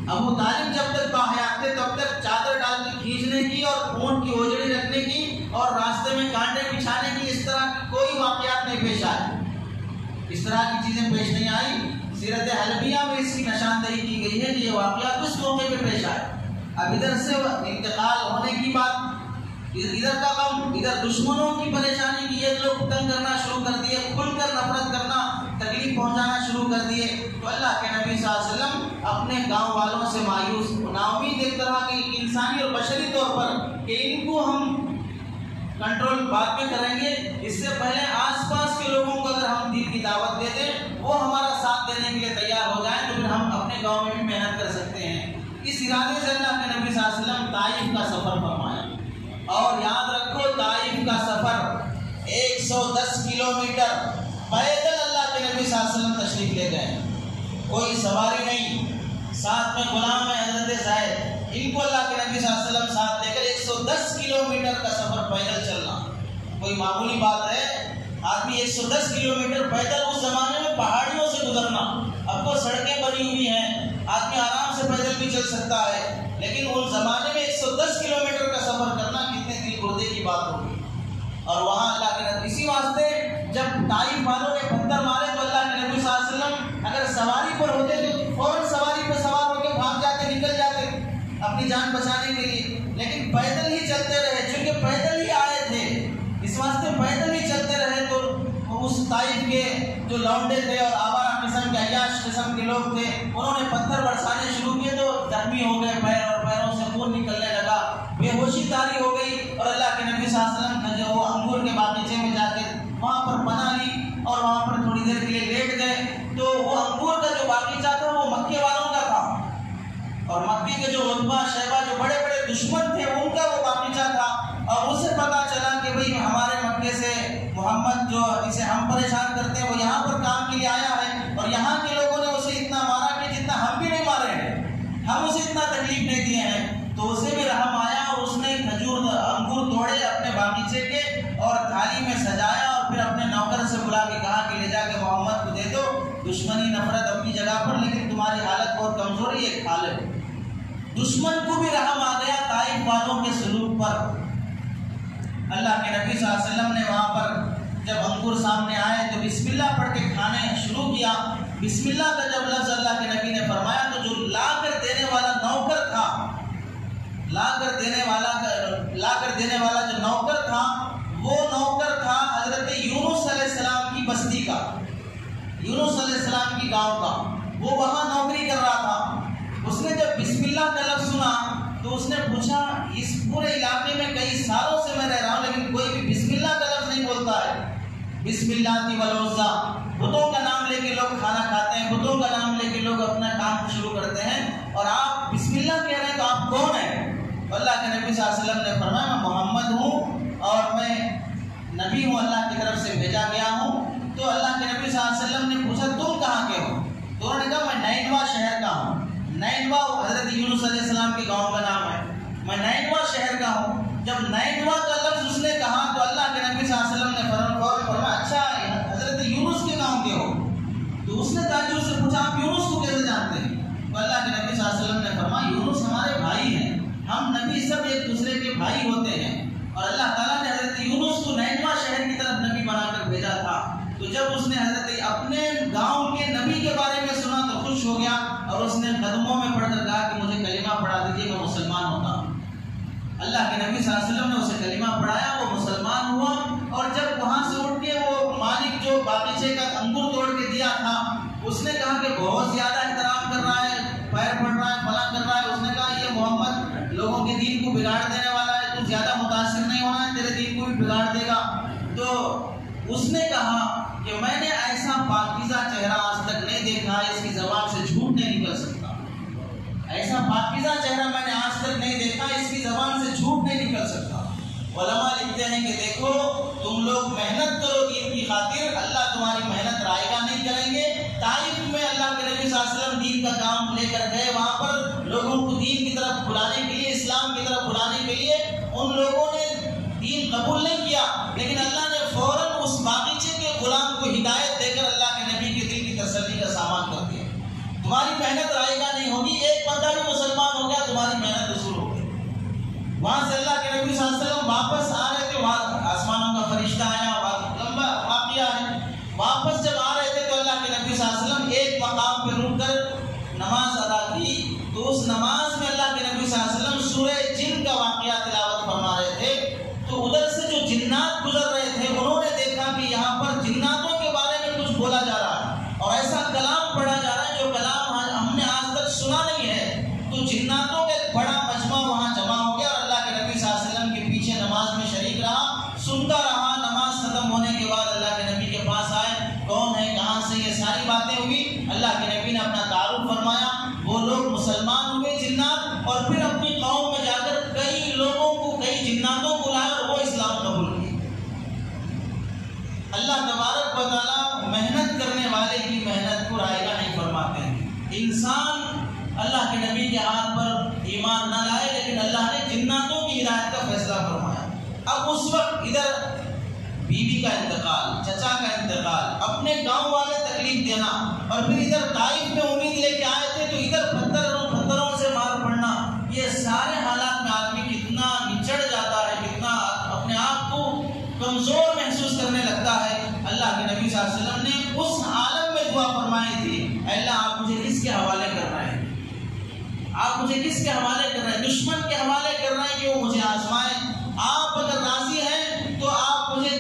ابو طالب جب تک باحیات تھے تب تک چادر ڈال کے کھینچنے کی اور اونٹ کی اوجڑی رکھنے کی اور راستے میں کانٹے بچھانے کی اس طرح کی کوئی واقعات نہیں پیش آئے، اس طرح کی چیزیں پیش نہیں آئی۔ سیرت حلبیہ میں اس کی نشاندہی کی گئی ہے کہ یہ واقعات اس موقع پہ پیش آئے۔ اب ادھر سے انتقال ہونے کی بات، ادھر کا غم، ادھر دشمنوں کی پریشانی کی، یہ لوگ تنگ کرنا شروع کر دیے، کھل کر نفرت کرنا، تکلیف پہنچانا شروع کر دیے، تو اللہ کے نبی صلی اللہ علیہ وسلم اپنے گاؤں والوں سے مایوس نا امید ایک طرح کی انسانی اور بشری طور پر کہ ان کو ہم کنٹرول بعد میں کریں گے، اس سے پہلے آس پاس کے لوگوں کو اگر ہم دین کی دعوت دے دیں، وہ ہمارا ساتھ دینے کے لیے تیار ہو جائیں، تو پھر ہم اپنے گاؤں میں بھی محنت کر سکتے ہیں۔ اس ارادے سے اللہ کے نبی صلی اللہ علیہ وسلم طائف کا سفر فرمایا۔ اور یاد رکھو طائف کا سفر 110 کلومیٹر پیدل اللہ کے نبی صلی اللہ علیہ وسلم تشریف لے گئے، کوئی سواری نہیں، ساتھ میں غلام ہے حضرت زید، ان کو اللہ کے نبی صلی اللہ علیہ وسلم ساتھ لے کر 110 کلومیٹر کا سفر پیدل چلنا کوئی معمولی بات ہے؟ آدمی 110 کلومیٹر پیدل، اس زمانے میں پہاڑیوں سے گزرنا، اب تو سڑکیں بنی ہوئی ہیں، آدمی آرام سے پیدل بھی چل سکتا ہے، لیکن اس زمانے میں 110 کلومیٹر کا سفر کرنا کتنے دل گردے کی بات ہوگی۔ اور وہاں اللہ کے نبی، اسی واسطے جب طائف والوں نے پتھر مارے تو اللہ کے نبی صلی اللہ علیہ وسلم اگر سواری پر ہوتے تو فوراً سواری پر سوار ہو کے بھاگ جاتے، نکل جاتے اپنی جان بچانے کے لیے، لیکن پیدل ہی چلتے رہے، چونکہ پیدل ہی آئے تھے، اس واسطے پیدل ہی چلتے رہے۔ تو اس طائف کے جو لونڈے تھے اور آوارہ قسم کے عیاش قسم کے لوگ تھے، انہوں نے پتھر برسانے شروع کیے تو زخمی ہو گئے پیر، اور پیروں سے خون نکلنے لگا، بے ہوشی طاری ہو گئی، اور اللہ کے نبی صلی اللہ علیہ وسلم نے جو وہ انگور کے باغیچے میں جا کے وہاں پر پناہ لی اور وہاں پر تھوڑی دیر کے لیے لیٹ گئے، تو وہ انگور کا جو باغیچہ تھا وہ مکے والوں کا تھا، اور مکے کے جو عتبہ شیبہ جو بڑے بڑے دشمن تھے ان کا وہ باغیچہ تھا، اور اسے پتا چلا کہ بھئی ہمارے مکے سے محمد جو جسے ہم پریشان کرتے ہیں وہ یہاں پر کام کے لیے آیا ہے، اور یہاں کے لوگوں نے اسے اتنا مارا کہ جتنا ہم بھی نہیں مارے ہیں، ہم اسے اتنا تکلیف نہیں دیے ہیں، تو اسے بھی رحم آیا اور اس نے انگور توڑے اپنے باغیچے کے اور تھالی میں سجایا، اور پھر اپنے نوکر سے بلا کے کہا کہ لے جا کے محمد کو دے دو، دشمنی نفرت اپنی جگہ پر لیکن تمہاری حالت بہت کمزور ہے، یہ کھا لے۔ دشمن کو بھی رحم آ گیا طائف والوں کے سلوک پر۔ اللہ کے نبی صلی اللہ علیہ وسلم نے وہاں پر جب انگور سامنے آئے تو بسم اللہ پڑھ کے کھانے شروع کیا۔ بسم اللہ کا جب لفظ اللہ کے نبی نے فرمایا تو جو لا کر دینے والا نوکر تھا، لا کر دینے والا جو نوکر تھا وہ نوکر تھا حضرت یونس علیہ السلام کی بستی کا، یونس علیہ السلام کی گاؤں کا، وہ وہاں نوکری کر رہا تھا۔ اس نے جب بسم اللہ کا لفظ سنا تو اس نے پوچھا، اس پورے علاقے میں کئی سالوں سے میں رہ رہا ہوں لیکن کوئی بھی بسم اللہ کا لفظ نہیں بولتا ہے۔ بسم اللہ والعزیٰ، بتوں کا نام لے کے لوگ کھانا کھاتے ہیں، بتوں کا نام لے کے لوگ اپنا کام شروع کرتے ہیں، اور آپ بسم اللہ کہہ رہے ہیں تو آپ کون ہیں؟ اللہ کے نبی صلی اللہ علیہ وسلم نے فرمایا میں محمد ہوں اور میں نبی ہوں، اللہ کی طرف سے بھیجا گیا ہوں۔ تو اللہ کے نبی صلی اللہ علیہ وسلم نے پوچھا تم کہاں کے ہو؟ تو انہوں نے کہا میں نینوا شہر کا ہوں۔ نینوا حضرت یونس علیہ السلام کے گاؤں کا نام ہے، میں نینوا شہر کا ہوں۔ جب نینوا کا لفظ اس نے کہا تو اللہ کے نبی صلی اللہ علیہ وسلم نے فرمایا اچھا حضرت یونس کے گاؤں کے ہو؟ تو اس نے تعجب سے پوچھا آپ یونس کو کیسے جانتے ہیں؟ تو اللہ کے نبی صلی اللہ علیہ وسلم نے فرمایا یونس ہمارے بھائی ہیں، ہم نبی سب ایک دوسرے کے بھائی ہوتے ہیں، اور اللہ تعالیٰ نے حضرت یونس کو نینوا شہر کی طرف نبی بنا کر بھیجا تھا۔ تو جب اس نے حضرت اپنے گاؤں کے نبی کے بارے میں سنا تو خوش ہو گیا، اور اس نے قدموں میں پڑھ کر کہا کہ مجھے کلمہ پڑھا دیجیے میں مسلمان ہوتا ہوں۔ اللہ کے نبی صلی اللہ علیہ وسلم نے اسے کلمہ پڑھایا، وہ مسلمان ہوا، اور جب وہاں سے اٹھ کے وہ مالک جو باغیچے کا انگور توڑ کے دیا تھا اس نے کہا کہ بہت زیادہ احترام کر رہا ہے، پیر پڑ رہا ہے، فلاں کر رہا ہے، اس نے کہا یہ محمد لوگوں کے دین کو بگاڑ دینے والا ہے، تو زیادہ متاثر نہیں ہونا ہے، تیرے دین کو بھی بگاڑ دے گا۔ تو اس نے کہا کہ میں نے ایسا پاکیزہ چہرہ آج تک نہیں دیکھا، اس کی زبان سے جھوٹ نہیں نکل سکتا، ایسا پاکیزہ چہرہ میں نے آج تک نہیں دیکھا، اس کی زبان سے جھوٹ نہیں نکل سکتا۔ علماء لکھتے ہیں کہ دیکھو تم لوگ محنت کرو دین کی خاطر، اللہ تمہاری محنت رائگاں نہیں کریں گے۔ طائف میں اللہ کے نبی صلی اللہ علیہ وسلم دین کا کام لے کر گئے، وہاں پر لوگوں کو دین کی طرف بلانے کے لیے، اسلام کی طرف بلانے کے لیے، ان لوگوں نے دین قبول نہیں کیا، لیکن اللہ نے فوراً اس باغیچے کے غلام کو ہدایت دے کر اللہ کے نبی کے دل کی تسلی کا سامان کر دیا۔ تمہاری محنت رائگاں نہیں ہوگی، ایک بندہ بھی مسلمان ہو گیا تمہاری محنت وصول ہو گئی۔ وہاں سے اللہ کے نبی صلی اللہ علیہ وسلم واپس آ رہے تھے، وہاں آسمانوں کا فرشتہ آیا، لمبا واقعہ ہے، واپس باتیں ہوئی، اللہ کے نبی نے اپنا تعارف فرمایا، وہ لوگ مسلمان ہوئے جنات، اور پھر اپنی قوم میں جا کر کئی لوگوں کو، کئی جناتوں کو لائے اور وہ اسلام قبول کیے۔ اللہ تبارک و تعالیٰ محنت کرنے والے کی محنت کو رائگاں نہیں فرماتے ہیں۔ انسان اللہ کے نبی کے ہاتھ پر ایمان نہ لائے، لیکن اللہ نے جناتوں کی ہدایت کا فیصلہ فرمایا۔ اب اس وقت ادھر بیوی کا انتقال، چچا کا انتقال، اپنے گاؤں والے تکلیف دینا، اور پھر ادھر طائف میں امید لے کے آئے تھے تو ادھر پتھروں سے مار پڑنا، یہ سارے حالات میں آدمی کتنا نچڑ جاتا ہے، کتنا اپنے آپ کو کمزور محسوس کرنے لگتا ہے۔ اللہ کے نبی صلی اللہ علیہ وسلم نے اس عالم میں دعا فرمائی تھی، اے اللہ آپ مجھے کس کے حوالے کر رہے ہیں، آپ مجھے کس کے حوالے کر رہے ہیں؟ دشمن کے حوالے کر رہے ہیں کہ وہ مجھے آزمائے؟ آپ اگر راضی ہیں تو آپ مجھے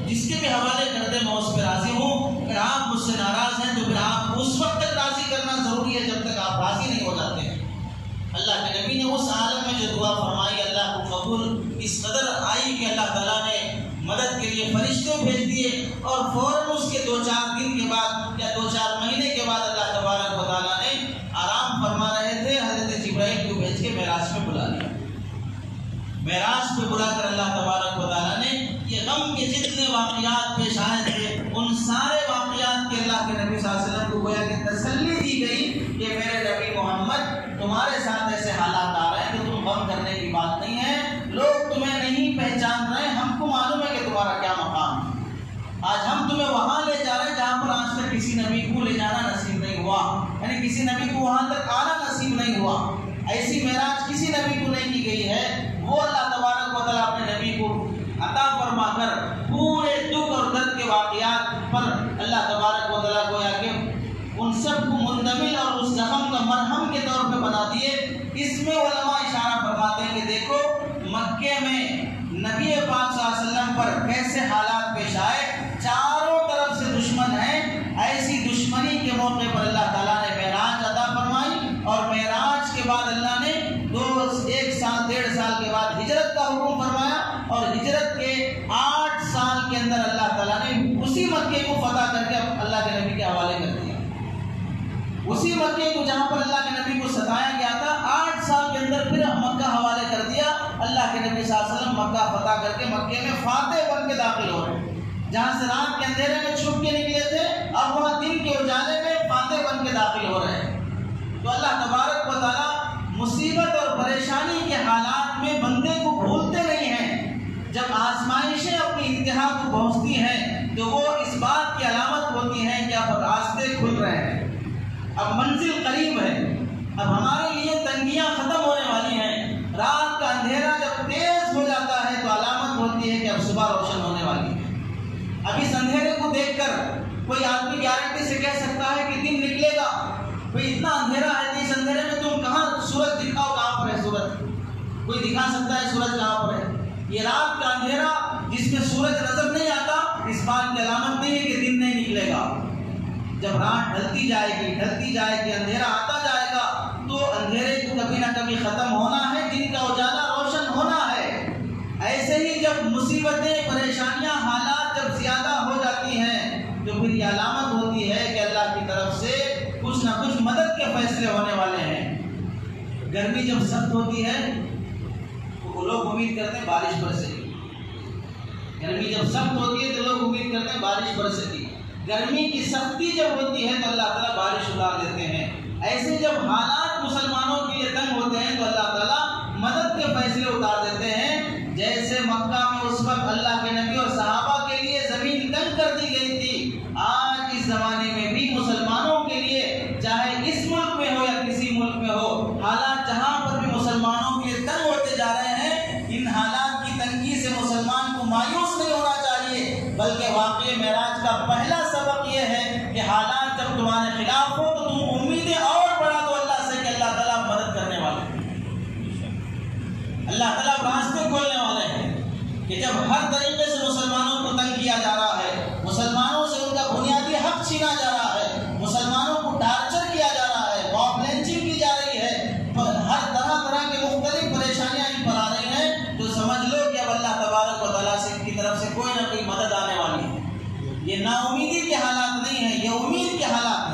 جس کے بھی حوالے کر دیں، میں اس پہ راضی ہوں۔ اگر آپ مجھ سے ناراض ہیں تو پھر آپ اس وقت تک راضی کرنا ضروری ہے جب تک آپ راضی نہیں ہو جاتے ہیں۔ اللہ کے نبی نے اس عالم میں جو دعا فرمائی، اللہ کو قبول اس قدر آئی کہ اللہ تعالیٰ نے مدد کے لیے فرشتے بھیج دیے، اور فوراً اس کے 2-4 دن کے بعد یا 2-4 مہینے کے بعد اللہ تبارک و تعالیٰ نے آرام فرما رہے تھے، حضرت جبرائیل کو بھیج کے معراج میں بلا لیا۔ معراج پہ بلا کر اللہ تبارک و تعالیٰ نے یہ غم کے جتنے واقعات پیش آئے تھے، ان سارے واقعات کے اللہ کے نبی صلی اللہ علیہ وسلم کو گویا کہ تسلی دی گئی کہ میرے نبی محمد تمہارے ساتھ ایسے حالات آ رہے ہیں کہ تم غم کرنے کی بات نہیں ہے، لوگ تمہیں نہیں پہچان رہے، ہم کو معلوم ہے کہ تمہارا کیا مقام ہے۔ آج ہم تمہیں وہاں لے جا رہے ہیں جہاں پر آج تک کسی نبی کو لے جانا نصیب نہیں ہوا، یعنی کسی نبی کو وہاں تک آنا نصیب نہیں ہوا۔ ایسی معراج کسی نبی کو نہیں کی گئی ہے، وہ اللہ تبارک و تعالیٰ اپنے نبی کو عطا فرما کر پورے دکھ اور درد کے واقعات پر اللہ تبارک و تعالیٰ گویا کہ ان سب کو مندمل اور اس زخم کا مرہم کے طور پہ بنا دیے۔ اس میں علماء اشارہ فرماتے ہیں کہ دیکھو مکے میں نبی پاک صلی اللہ علیہ وسلم پر کیسے حالات پیش آئے، چاروں طرف سے دشمن ہیں، ایسی دشمنی کے موقع پر اللہ تعالیٰ نے معراج عطا فرمائی، اور معراج کے بعد اللہ نے 1.5 سال کے بعد ہجرت کا حکم فرمایا، اور ہجرت کے 8 سال کے اندر اللہ تعالیٰ نے اسی مکے کو فتح کر کے اللہ کے نبی کے حوالے کر دیا۔ اسی مکے کو جہاں پر اللہ کے نبی کو ستایا گیا تھا، 8 سال کے اندر پھر مکہ حوالے کر دیا۔ اللہ کے نبی صلی اللہ علیہ وسلم مکہ فتح کر کے مکے میں فاتح بن کے داخل ہو رہے ہیں، جہاں سے رات کے اندھیرے میں چھپ کے نکلے تھے، اب وہاں دن کے اجالے میں فاتح بن کے داخل ہو رہے ہیں۔ تو اللہ تبارک و تعالیٰ مصیبت اور پریشانی کے حالات میں بندے کو بھولتے نہیں ہیں۔ جب آزمائشیں اپنی انتہا کو پہنچتی ہیں تو وہ اس بات کی علامت ہوتی ہیں کہ اب راستے کھل رہے ہیں، اب منزل قریب ہے، اب ہمارے لیے تنگیاں ختم ہونے والی ہیں۔ رات کا اندھیرا جب تیز ہو جاتا ہے تو علامت ہوتی ہے کہ اب صبح روشن ہونے والی ہے۔ اب اس اندھیرے کو دیکھ کر کوئی آدمی گارنٹی سے کہہ سکتا ہے کہ دن نکلے گا، بھئی اتنا اندھیرا ہے تو اس اندھیرے میں تم کہاں سورج دکھاؤ، کہاں پر ہے سورج؟ کوئی دکھا سکتا ہے سورج کہاں پر ہے؟ یہ رات کا اندھیرا جس میں سورج نظر نہیں آتا، اس بات کی علامت نہیں ہے کہ دن نہیں نکلے گا۔ جب رات ڈھلتی جائے گی، اندھیرا آتا جائے گا، تو اندھیرے کو کبھی نہ کبھی ختم ہونا ہے، دن کا اجالا روشن ہونا ہے۔ ایسے ہی جب مصیبتیں، پریشانیاں، حالات جب زیادہ ہو جاتی ہیں تو پھر یہ علامت ہوتی ہے کہ اللہ کی طرف سے کچھ نہ کچھ مدد کے فیصلے ہونے والے ہیں۔ گرمی جب سخت ہوتی ہے تو لوگ امید کرتے ہیں بارش برسے گی، گرمی جب سخت ہوتی ہے تو لوگ امید کرتے ہیں بارش برسے گی۔ گرمی کی سختی جب ہوتی ہے تو اللہ تعالیٰ بارش اتار دیتے ہیں۔ ایسے جب حالات مسلمانوں کے لیے تنگ ہوتے ہیں تو اللہ تعالیٰ مدد کے فیصلے اتار دیتے ہیں۔ جیسے مکہ میں اس وقت اللہ کے نبی اور صحابہ کے لیے زمین تنگ کر دی گئی تھی، آج اس زمانے میں بھی مسلمانوں کے لیے، چاہے اس ملک میں ہو یا کسی ملک میں ہو، حالات جہاں پر بھی مسلمانوں کے لیے تنگ ہوتے جا رہے ہیں، ان حالات کی تنگی سے مسلمان کو مایوس نہیں ہونا چاہیے، بلکہ واقعی معراج کا پہلا سبق یہ ہے کہ حالات جب تمہارے خلاف ہو تو تم امیدیں اور بڑھا دو اللہ سے کہ اللہ تعالیٰ مدد کرنے والے ہیں، اللہ تعالیٰ راستے کھولنے والے ہیں۔ کہ جب ہر طریقے سے مسلمانوں کو تنگ کیا جا رہا ہے، مسلمانوں سے ان کا بنیادی حق چھینا جا رہا ہے، مسلمانوں کو ٹارچر کیا جا رہا ہے، موب لنچنگ کی جا رہی ہے، ہر طرح کے مختلف پریشانیاں ان پر آ رہی ہیں، تو سمجھ لو کہ اب اللہ تبارک و تعالیٰ سے کی طرف سے کوئی نہ کوئی مدد آنے والی ہے۔ یہ نا امیدی کے حالات نہیں ہیں، یہ امید کے حالات ہیں۔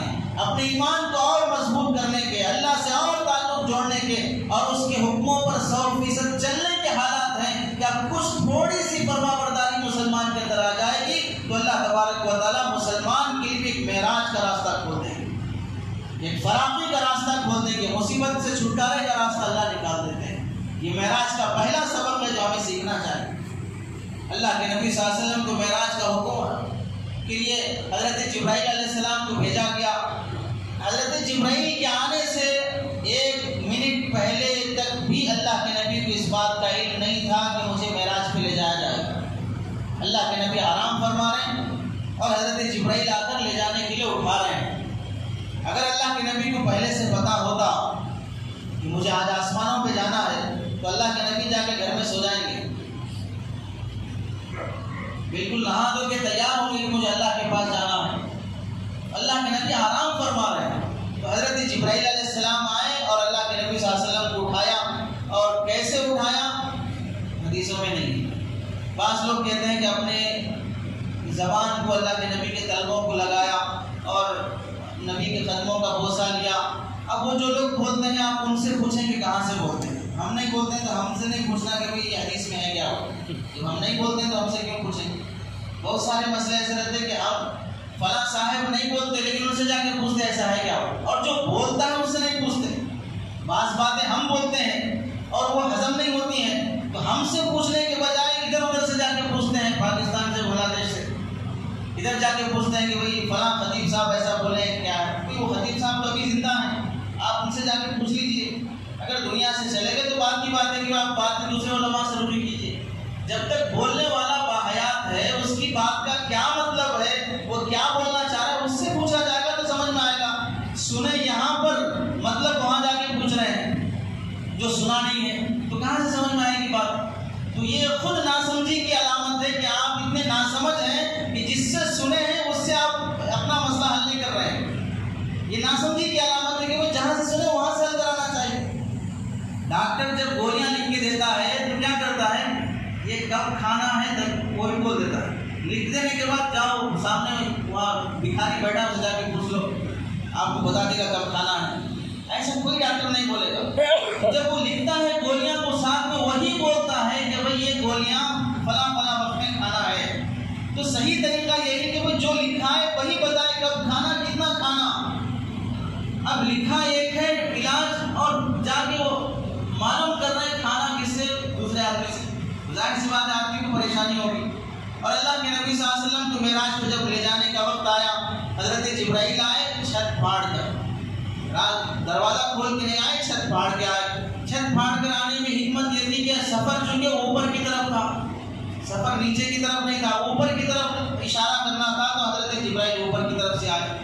اپنے ایمان کو اور مضبوط کرنے کے، اللہ سے اور تعلق جوڑنے کے اور اس کے حکموں پر 100% چلنے کے حالات ہیں کہ اب کچھ تھوڑی سی فرما برداری مسلمان کے اندر آ جائے گی تو اللہ تبارک و تعالیٰ مسلمان کے لیے ایک معراج کا راستہ کھول دیں گے، ایک فراخی کا راستہ کھول دیں گے، مصیبت سے چھٹکارے کا راستہ اللہ نکال دیتے ہیں۔ یہ معراج کا پہلا سبق ہے جو ہمیں سیکھنا چاہیے۔ اللہ کے نبی صلی اللہ علیہ وسلم کو معراج کا حکم کے لیے حضرت جبرائیل علیہ السلام کو بھیجا گیا۔ حضرت جبرائیل کے آنے سے 1 منٹ پہلے تک بھی اللہ کے نبی کو اس بات کا علم نہیں تھا کہ مجھے معراج پہ لے جایا جائے گا۔ اللہ کے نبی آرام فرما رہے ہیں اور حضرت جبرائیل آ کر لے جانے کے لیے اٹھا رہے ہیں۔ اگر اللہ کے نبی کو پہلے سے پتا ہوتا کہ مجھے آج آسمانوں پہ جانا ہے تو اللہ کے نبی جا کے گھر میں سو جائیں گے، بالکل نہا دھو کے تیار ہوں گے کہ مجھے اللہ کے پاس جانا ہے۔ اللہ کے نبی آرام فرما رہے ہیں تو حضرت جبرائیل علیہ السلام آئے اور اللہ کے نبی صلی اللہ علیہ وسلم کو اٹھایا۔ اور کیسے اٹھایا حدیثوں میں نہیں، بعض لوگ کہتے ہیں کہ اپنے زبان کو اللہ کے نبی کے قدموں کو لگایا اور نبی کے قدموں کا بوسہ لیا۔ اب وہ جو لوگ بولتے ہیں آپ ان سے پوچھیں کہ کہاں سے بولتے ہیں، ہم نہیں بولتے ہیں تو ہم سے نہیں پوچھنا کہ بھائی یہ حدیث میں ہے کیا، جب ہم نہیں بولتے ہیں تو ہم سے کیوں پوچھیں۔ بہت سارے مسئلے ایسے رہتے ہیں کہ ہم فلاں صاحب نہیں بولتے لیکن ان سے جا کے پوچھتے ایسا ہے کیا، اور جو بولتا ہے ان سے نہیں پوچھتے۔ بعض باتیں ہم بولتے ہیں اور وہ ہضم نہیں ہوتی ہیں تو ہم سے پوچھنے کے بجائے ادھر ادھر سے جا کے پوچھتے ہیں، پاکستان سے بنگلہ دیش سے ادھر جا کے پوچھتے ہیں کہ بھائی فلاں خطیب صاحب ایسا بولے کیا ہے، کہ وہ خطیب صاحب تو ابھی زندہ ہیں، آپ ان سے جا کے پوچھ لیجیے۔ اگر دنیا سے چلے گئے تو بات کی بات ہے کہ آپ بات میں دوسرے علماء سے رجوع کیجیے۔ جب تک بولنے والا باحیات ہے اس کی بات کا کیا مطلب ہے، وہ کیا بولنا چاہ رہا ہے، اس سے پوچھا جائے گا تو سمجھ میں آئے گا۔ سنے یہاں پر مطلب وہاں جا کے پوچھ رہے ہیں، جو سنا نہیں ہے تو کہاں سے سمجھ میں آئے گی بات؟ تو یہ خود ناسمجھی کی علامت ہے کہ آپ اتنے ناسمجھ ہیں کہ جس سے سنے ہیں اس سے آپ اپنا مسئلہ حل نہیں کر رہے ہیں۔ یہ ناسمجھی کی علامت ہے کہ وہ جہاں سے سنے وہاں سے حل کرانا چاہیے۔ ڈاکٹر جب گولیاں لکھ کے دیتا ہے تو کیا کرتا ہے، یہ کب کھانا ہے تب وہ بھی بول دیتا ہے، لکھ دینے کے بعد جاؤ سامنے وہاں بھکاری بیٹھا اس سے جا کے پوچھ لو، آپ کو بتا دے گا کب کھانا ہے۔ ایسا کوئی ڈاکٹر نہیں بولے گا۔ جب وہ لکھتا ہے گولیاں تو ساتھ میں وہی بولتا ہے کہ بھائی یہ گولیاں فلاں فلاں وقت میں کھانا ہے۔ تو صحیح طریقہ یہ ہے کہ وہ جو لکھا ہے وہی بتائے کب کھانا، کتنا کھانا۔ اب لکھا ایک ہے علاج اور جا کے وہ معلوم کر رہے ہیں کھانا کس سے، دوسرے آدمی سے، ظاہر سی بات ہے آدمی کو پریشانی ہوگی۔ اور اللہ کے نبی صلی اللہ علیہ وسلم کو معراج پہ جب لے جانے کا وقت آیا، حضرت جبرائیل آئے چھت پھاڑ کر، دروازہ کھول کے نہیں آئے، چھت پھاڑ کے آئے۔ چھت پھاڑ کر آنے میں حکمت یہ تھی کہ سفر چونکہ اوپر کی طرف تھا، سفر نیچے کی طرف نہیں تھا، اوپر کی طرف اشارہ کرنا تھا، تو حضرت جبرائیل اوپر کی طرف سے آئے۔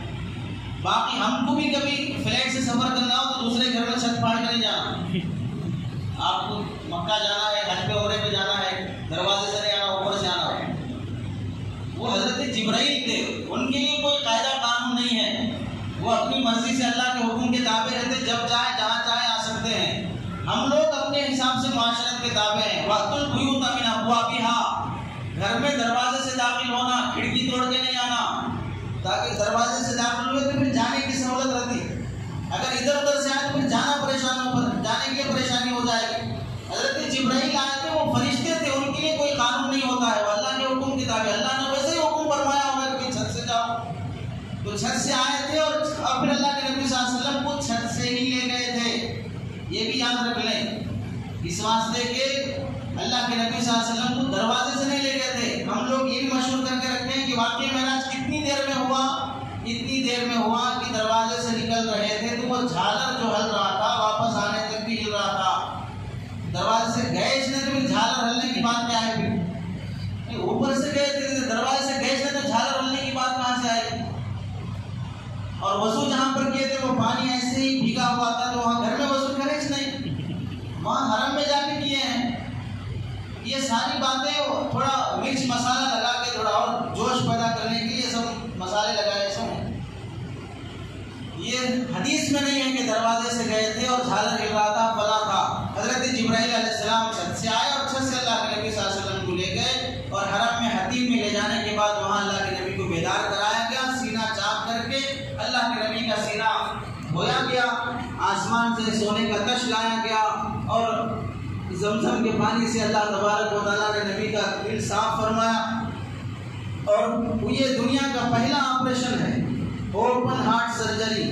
باقی ہم کو بھی کبھی فلیٹ سے سفر کرنا ہو تو دوسرے گھر میں چھت پھاڑ کے نہیں جانا۔ آپ کو مکہ جانا ہے، حج پہ عمرے پہ جانا ہے، دروازے سے نہیں آنا، اوپر سے آنا ہے۔ وہ حضرت جبرائیل تھے، ان کے لیے کوئی قاعدہ قانون نہیں ہے، وہ اپنی مرضی سے اللہ کے حکم کے تابع رہتے، جب چاہے جہاں چاہے آ سکتے ہیں۔ ہم لوگ اپنے حساب سے معاشرت کے تابع ہیں۔ وَأْتُوا الْبُيُوتَ مِنْ أَبْوَابِهَا، گھر میں دروازے سے داخل ہونا، کھڑکی توڑ کے نہیں آنا، تاکہ دروازے سے داخل ہوئے تو پھر جانے کی سہولت رہتی ہے۔ اگر ادھر ادھر سے آئے تو پھر جانا پریشان ہو، جانے کے لیے پریشانی ہو جائے گی۔ حضرت جبرائیل آئے تھے، وہ فرشتے تھے، ان کے لیے کوئی قانون نہیں ہوتا ہے، وہ اللہ کے حکم کے تابع۔ اللہ نے ویسے ہی حکم فرمایا ہوگا کہ چھت سے جاؤ، تو چھت سے آئے تھے اور پھر اللہ کے نبی صلی اللہ علیہ وسلم کو چھت سے ہی لے گئے تھے۔ یہ بھی یاد رکھ لیں، اس واسطے کہ اللہ کے نبی صلی اللہ علیہ وسلم کو دروازے سے نہیں لے گئے تھے۔ ہم لوگ یہ بھی مشہور کر کے رکھتے ہیں کہ واقعی معراج کتنی دیر میں ہوا، اتنی دیر میں ہوا کہ دروازے سے نکل رہے تھے تو وہ جھالر جو ہل رہا تھا واپس آنے تک بھی ہل رہا تھا۔ دروازے سے گئے اس نے تو پھر جھالر ہلنے کی بات کیا ہے؟ پھر اوپر سے گئے تھے، دروازے سے گئے اس نے تو جھالر ہلنے کی بات کہاں سے آئی؟ اور وضو جہاں پر کیے تھے وہ پانی ایسے ہی بھیگا ہوا تھا، تو وہاں گھر میں وضو کرے اس نہیں، وہاں حرم میں جا کے کیے ہیں۔ یہ ساری باتیں تھوڑا مرچ مسالہ لگا کے تھوڑا اور جوش پیدا کرنے کے لیے سب مسالے لگائے سب۔ یہ حدیث میں نہیں ہے کہ دروازے سے گئے تھے اور جھالر ہل رہا تھا، فلاں تھا۔ حضرت جبرائیل علیہ السلام چھت سے آئے اور چھت سے اللہ کے نبی صلی اللہ علیہ وسلم کو لے گئے اور حرم میں حتیم میں لے جانے کے بعد وہاں اللہ کے نبی کو بیدار کرایا گیا، سینہ چاک کر کر کے اللہ کے نبی کا سینہ دھویا گیا، آسمان سے سونے کا تش لایا گیا، اور زمزم کے پانی سے اللہ تبارک و تعالیٰ نے نبی کا دل صاف فرمایا۔ اور یہ دنیا کا پہلا آپریشن ہے، اوپن ہارٹ سرجری،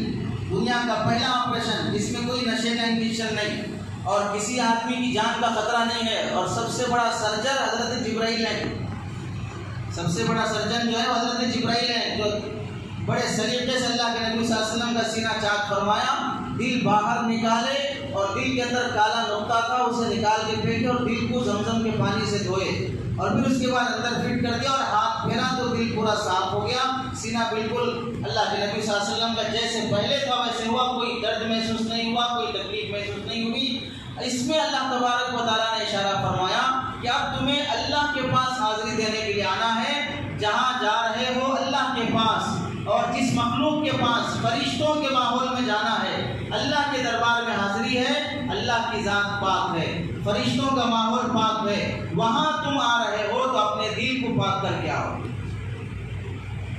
دنیا کا پہلا آپریشن، جس میں کوئی نشے کا انجیکشن نہیں اور کسی آدمی کی جان کا خطرہ نہیں ہے، اور سب سے بڑا سرجن حضرت جبرائیل ہے۔ سب سے بڑا سرجن جو ہے وہ حضرت جبرائیل ہے، جو بڑے سلیقے سے اللہ کے نبی صلی اللہ علیہ وسلم کا سینہ چاک فرمایا، دل باہر نکالے اور دل کے اندر کالا نقطہ تھا اسے نکال کے پھینکے اور دل کو زمزم کے پانی سے دھوئے، اور پھر اس کے بعد اندر فٹ کر دیا اور ہاتھ پھیرا تو دل پورا صاف ہو گیا، سینہ بالکل اللہ کے نبی صلی اللہ علیہ وسلم کا جیسے پہلے تھا ویسے ہوا، کوئی درد محسوس نہیں ہوا، کوئی تکلیف محسوس نہیں ہوئی۔ اس میں اللہ تبارک و تعالیٰ نے اشارہ فرمایا کہ اب تمہیں اللہ کے پاس حاضری دینے کے لیے آنا ہے، جہاں جا رہے ہو اللہ کے پاس، اور جس مخلوق کے پاس فرشتوں کے ماحول میں جانا ہے، اللہ کے دربار میں حاضری ہے، اللہ کی ذات پاک ہے، فرشتوں کا ماحول پاک ہے، وہاں تم آ رہے ہو تو اپنے دل کو پاک کر کے آؤ۔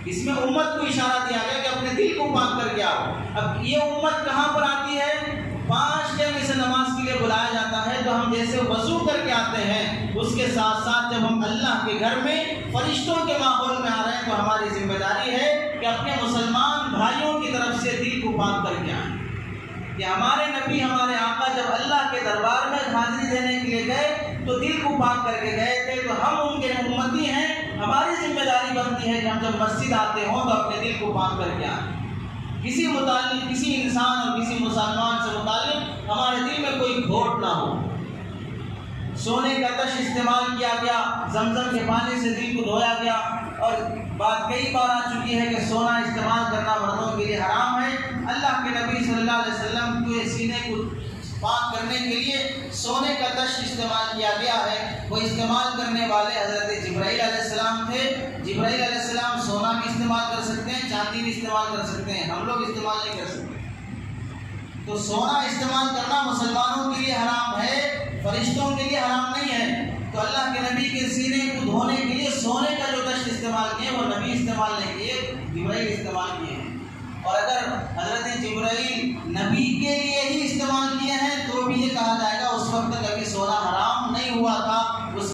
اس میں امت کو اشارہ دیا گیا کہ اپنے دل کو پاک کر کے آؤ۔ اب یہ امت کہاں پر آتی ہے؟ 5 ٹائم اسے نماز کے لیے بلایا جاتا ہے، تو ہم جیسے وضو کر کے آتے ہیں، اس کے ساتھ ساتھ جب ہم اللہ کے گھر میں فرشتوں کے ماحول میں آ رہے ہیں تو ہماری ذمہ داری ہے کہ اپنے مسلمان بھائیوں کی طرف سے دل کو پاک کر کے آئیں۔ کہ ہمارے نبی ہمارے آقا جب اللہ کے دربار میں حاضری دینے کے لیے گئے تو دل کو پاک کر کے گئے تھے، تو ہم ان کے امتی ہیں، ہماری ذمہ داری بنتی ہے کہ ہم جب مسجد آتے ہوں تو اپنے دل کو پاک کر کے آئیں۔ کسی متعلق، کسی انسان اور کسی مسلمان سے متعلق ہمارے دل میں کوئی کھوٹ نہ ہو۔ سونے کا تش استعمال کیا گیا، زمزم کے پانی سے دل کو دھویا گیا، اور بات کئی بار آ چکی ہے کہ سونا استعمال کرنا مردوں کے لیے حرام ہے۔ اللہ کے نبی صلی اللہ علیہ وسلم کے سینے کو پاک کرنے کے لیے سونے کا تش استعمال کیا گیا ہے۔ وہ استعمال کرنے والے حضرت جبرائیل علیہ السلام تھے۔ جبرائیل علیہ السلام سونا بھی استعمال کر سکتے ہیں، چاندی بھی استعمال کر سکتے ہیں، ہم لوگ استعمال نہیں کر سکتے۔ تو سونا استعمال کرنا مسلمانوں کے لیے حرام ہے، فرشتوں کے لیے حرام نہیں ہے۔ تو اللہ کے نبی کے سینے کو دھونے کے لیے سونے کا جو تشت استعمال کیے وہ نبی استعمال نہیں کیے، جبرائیل استعمال کیے ہیں۔ اور اگر حضرت جبرائیل نبی کے لیے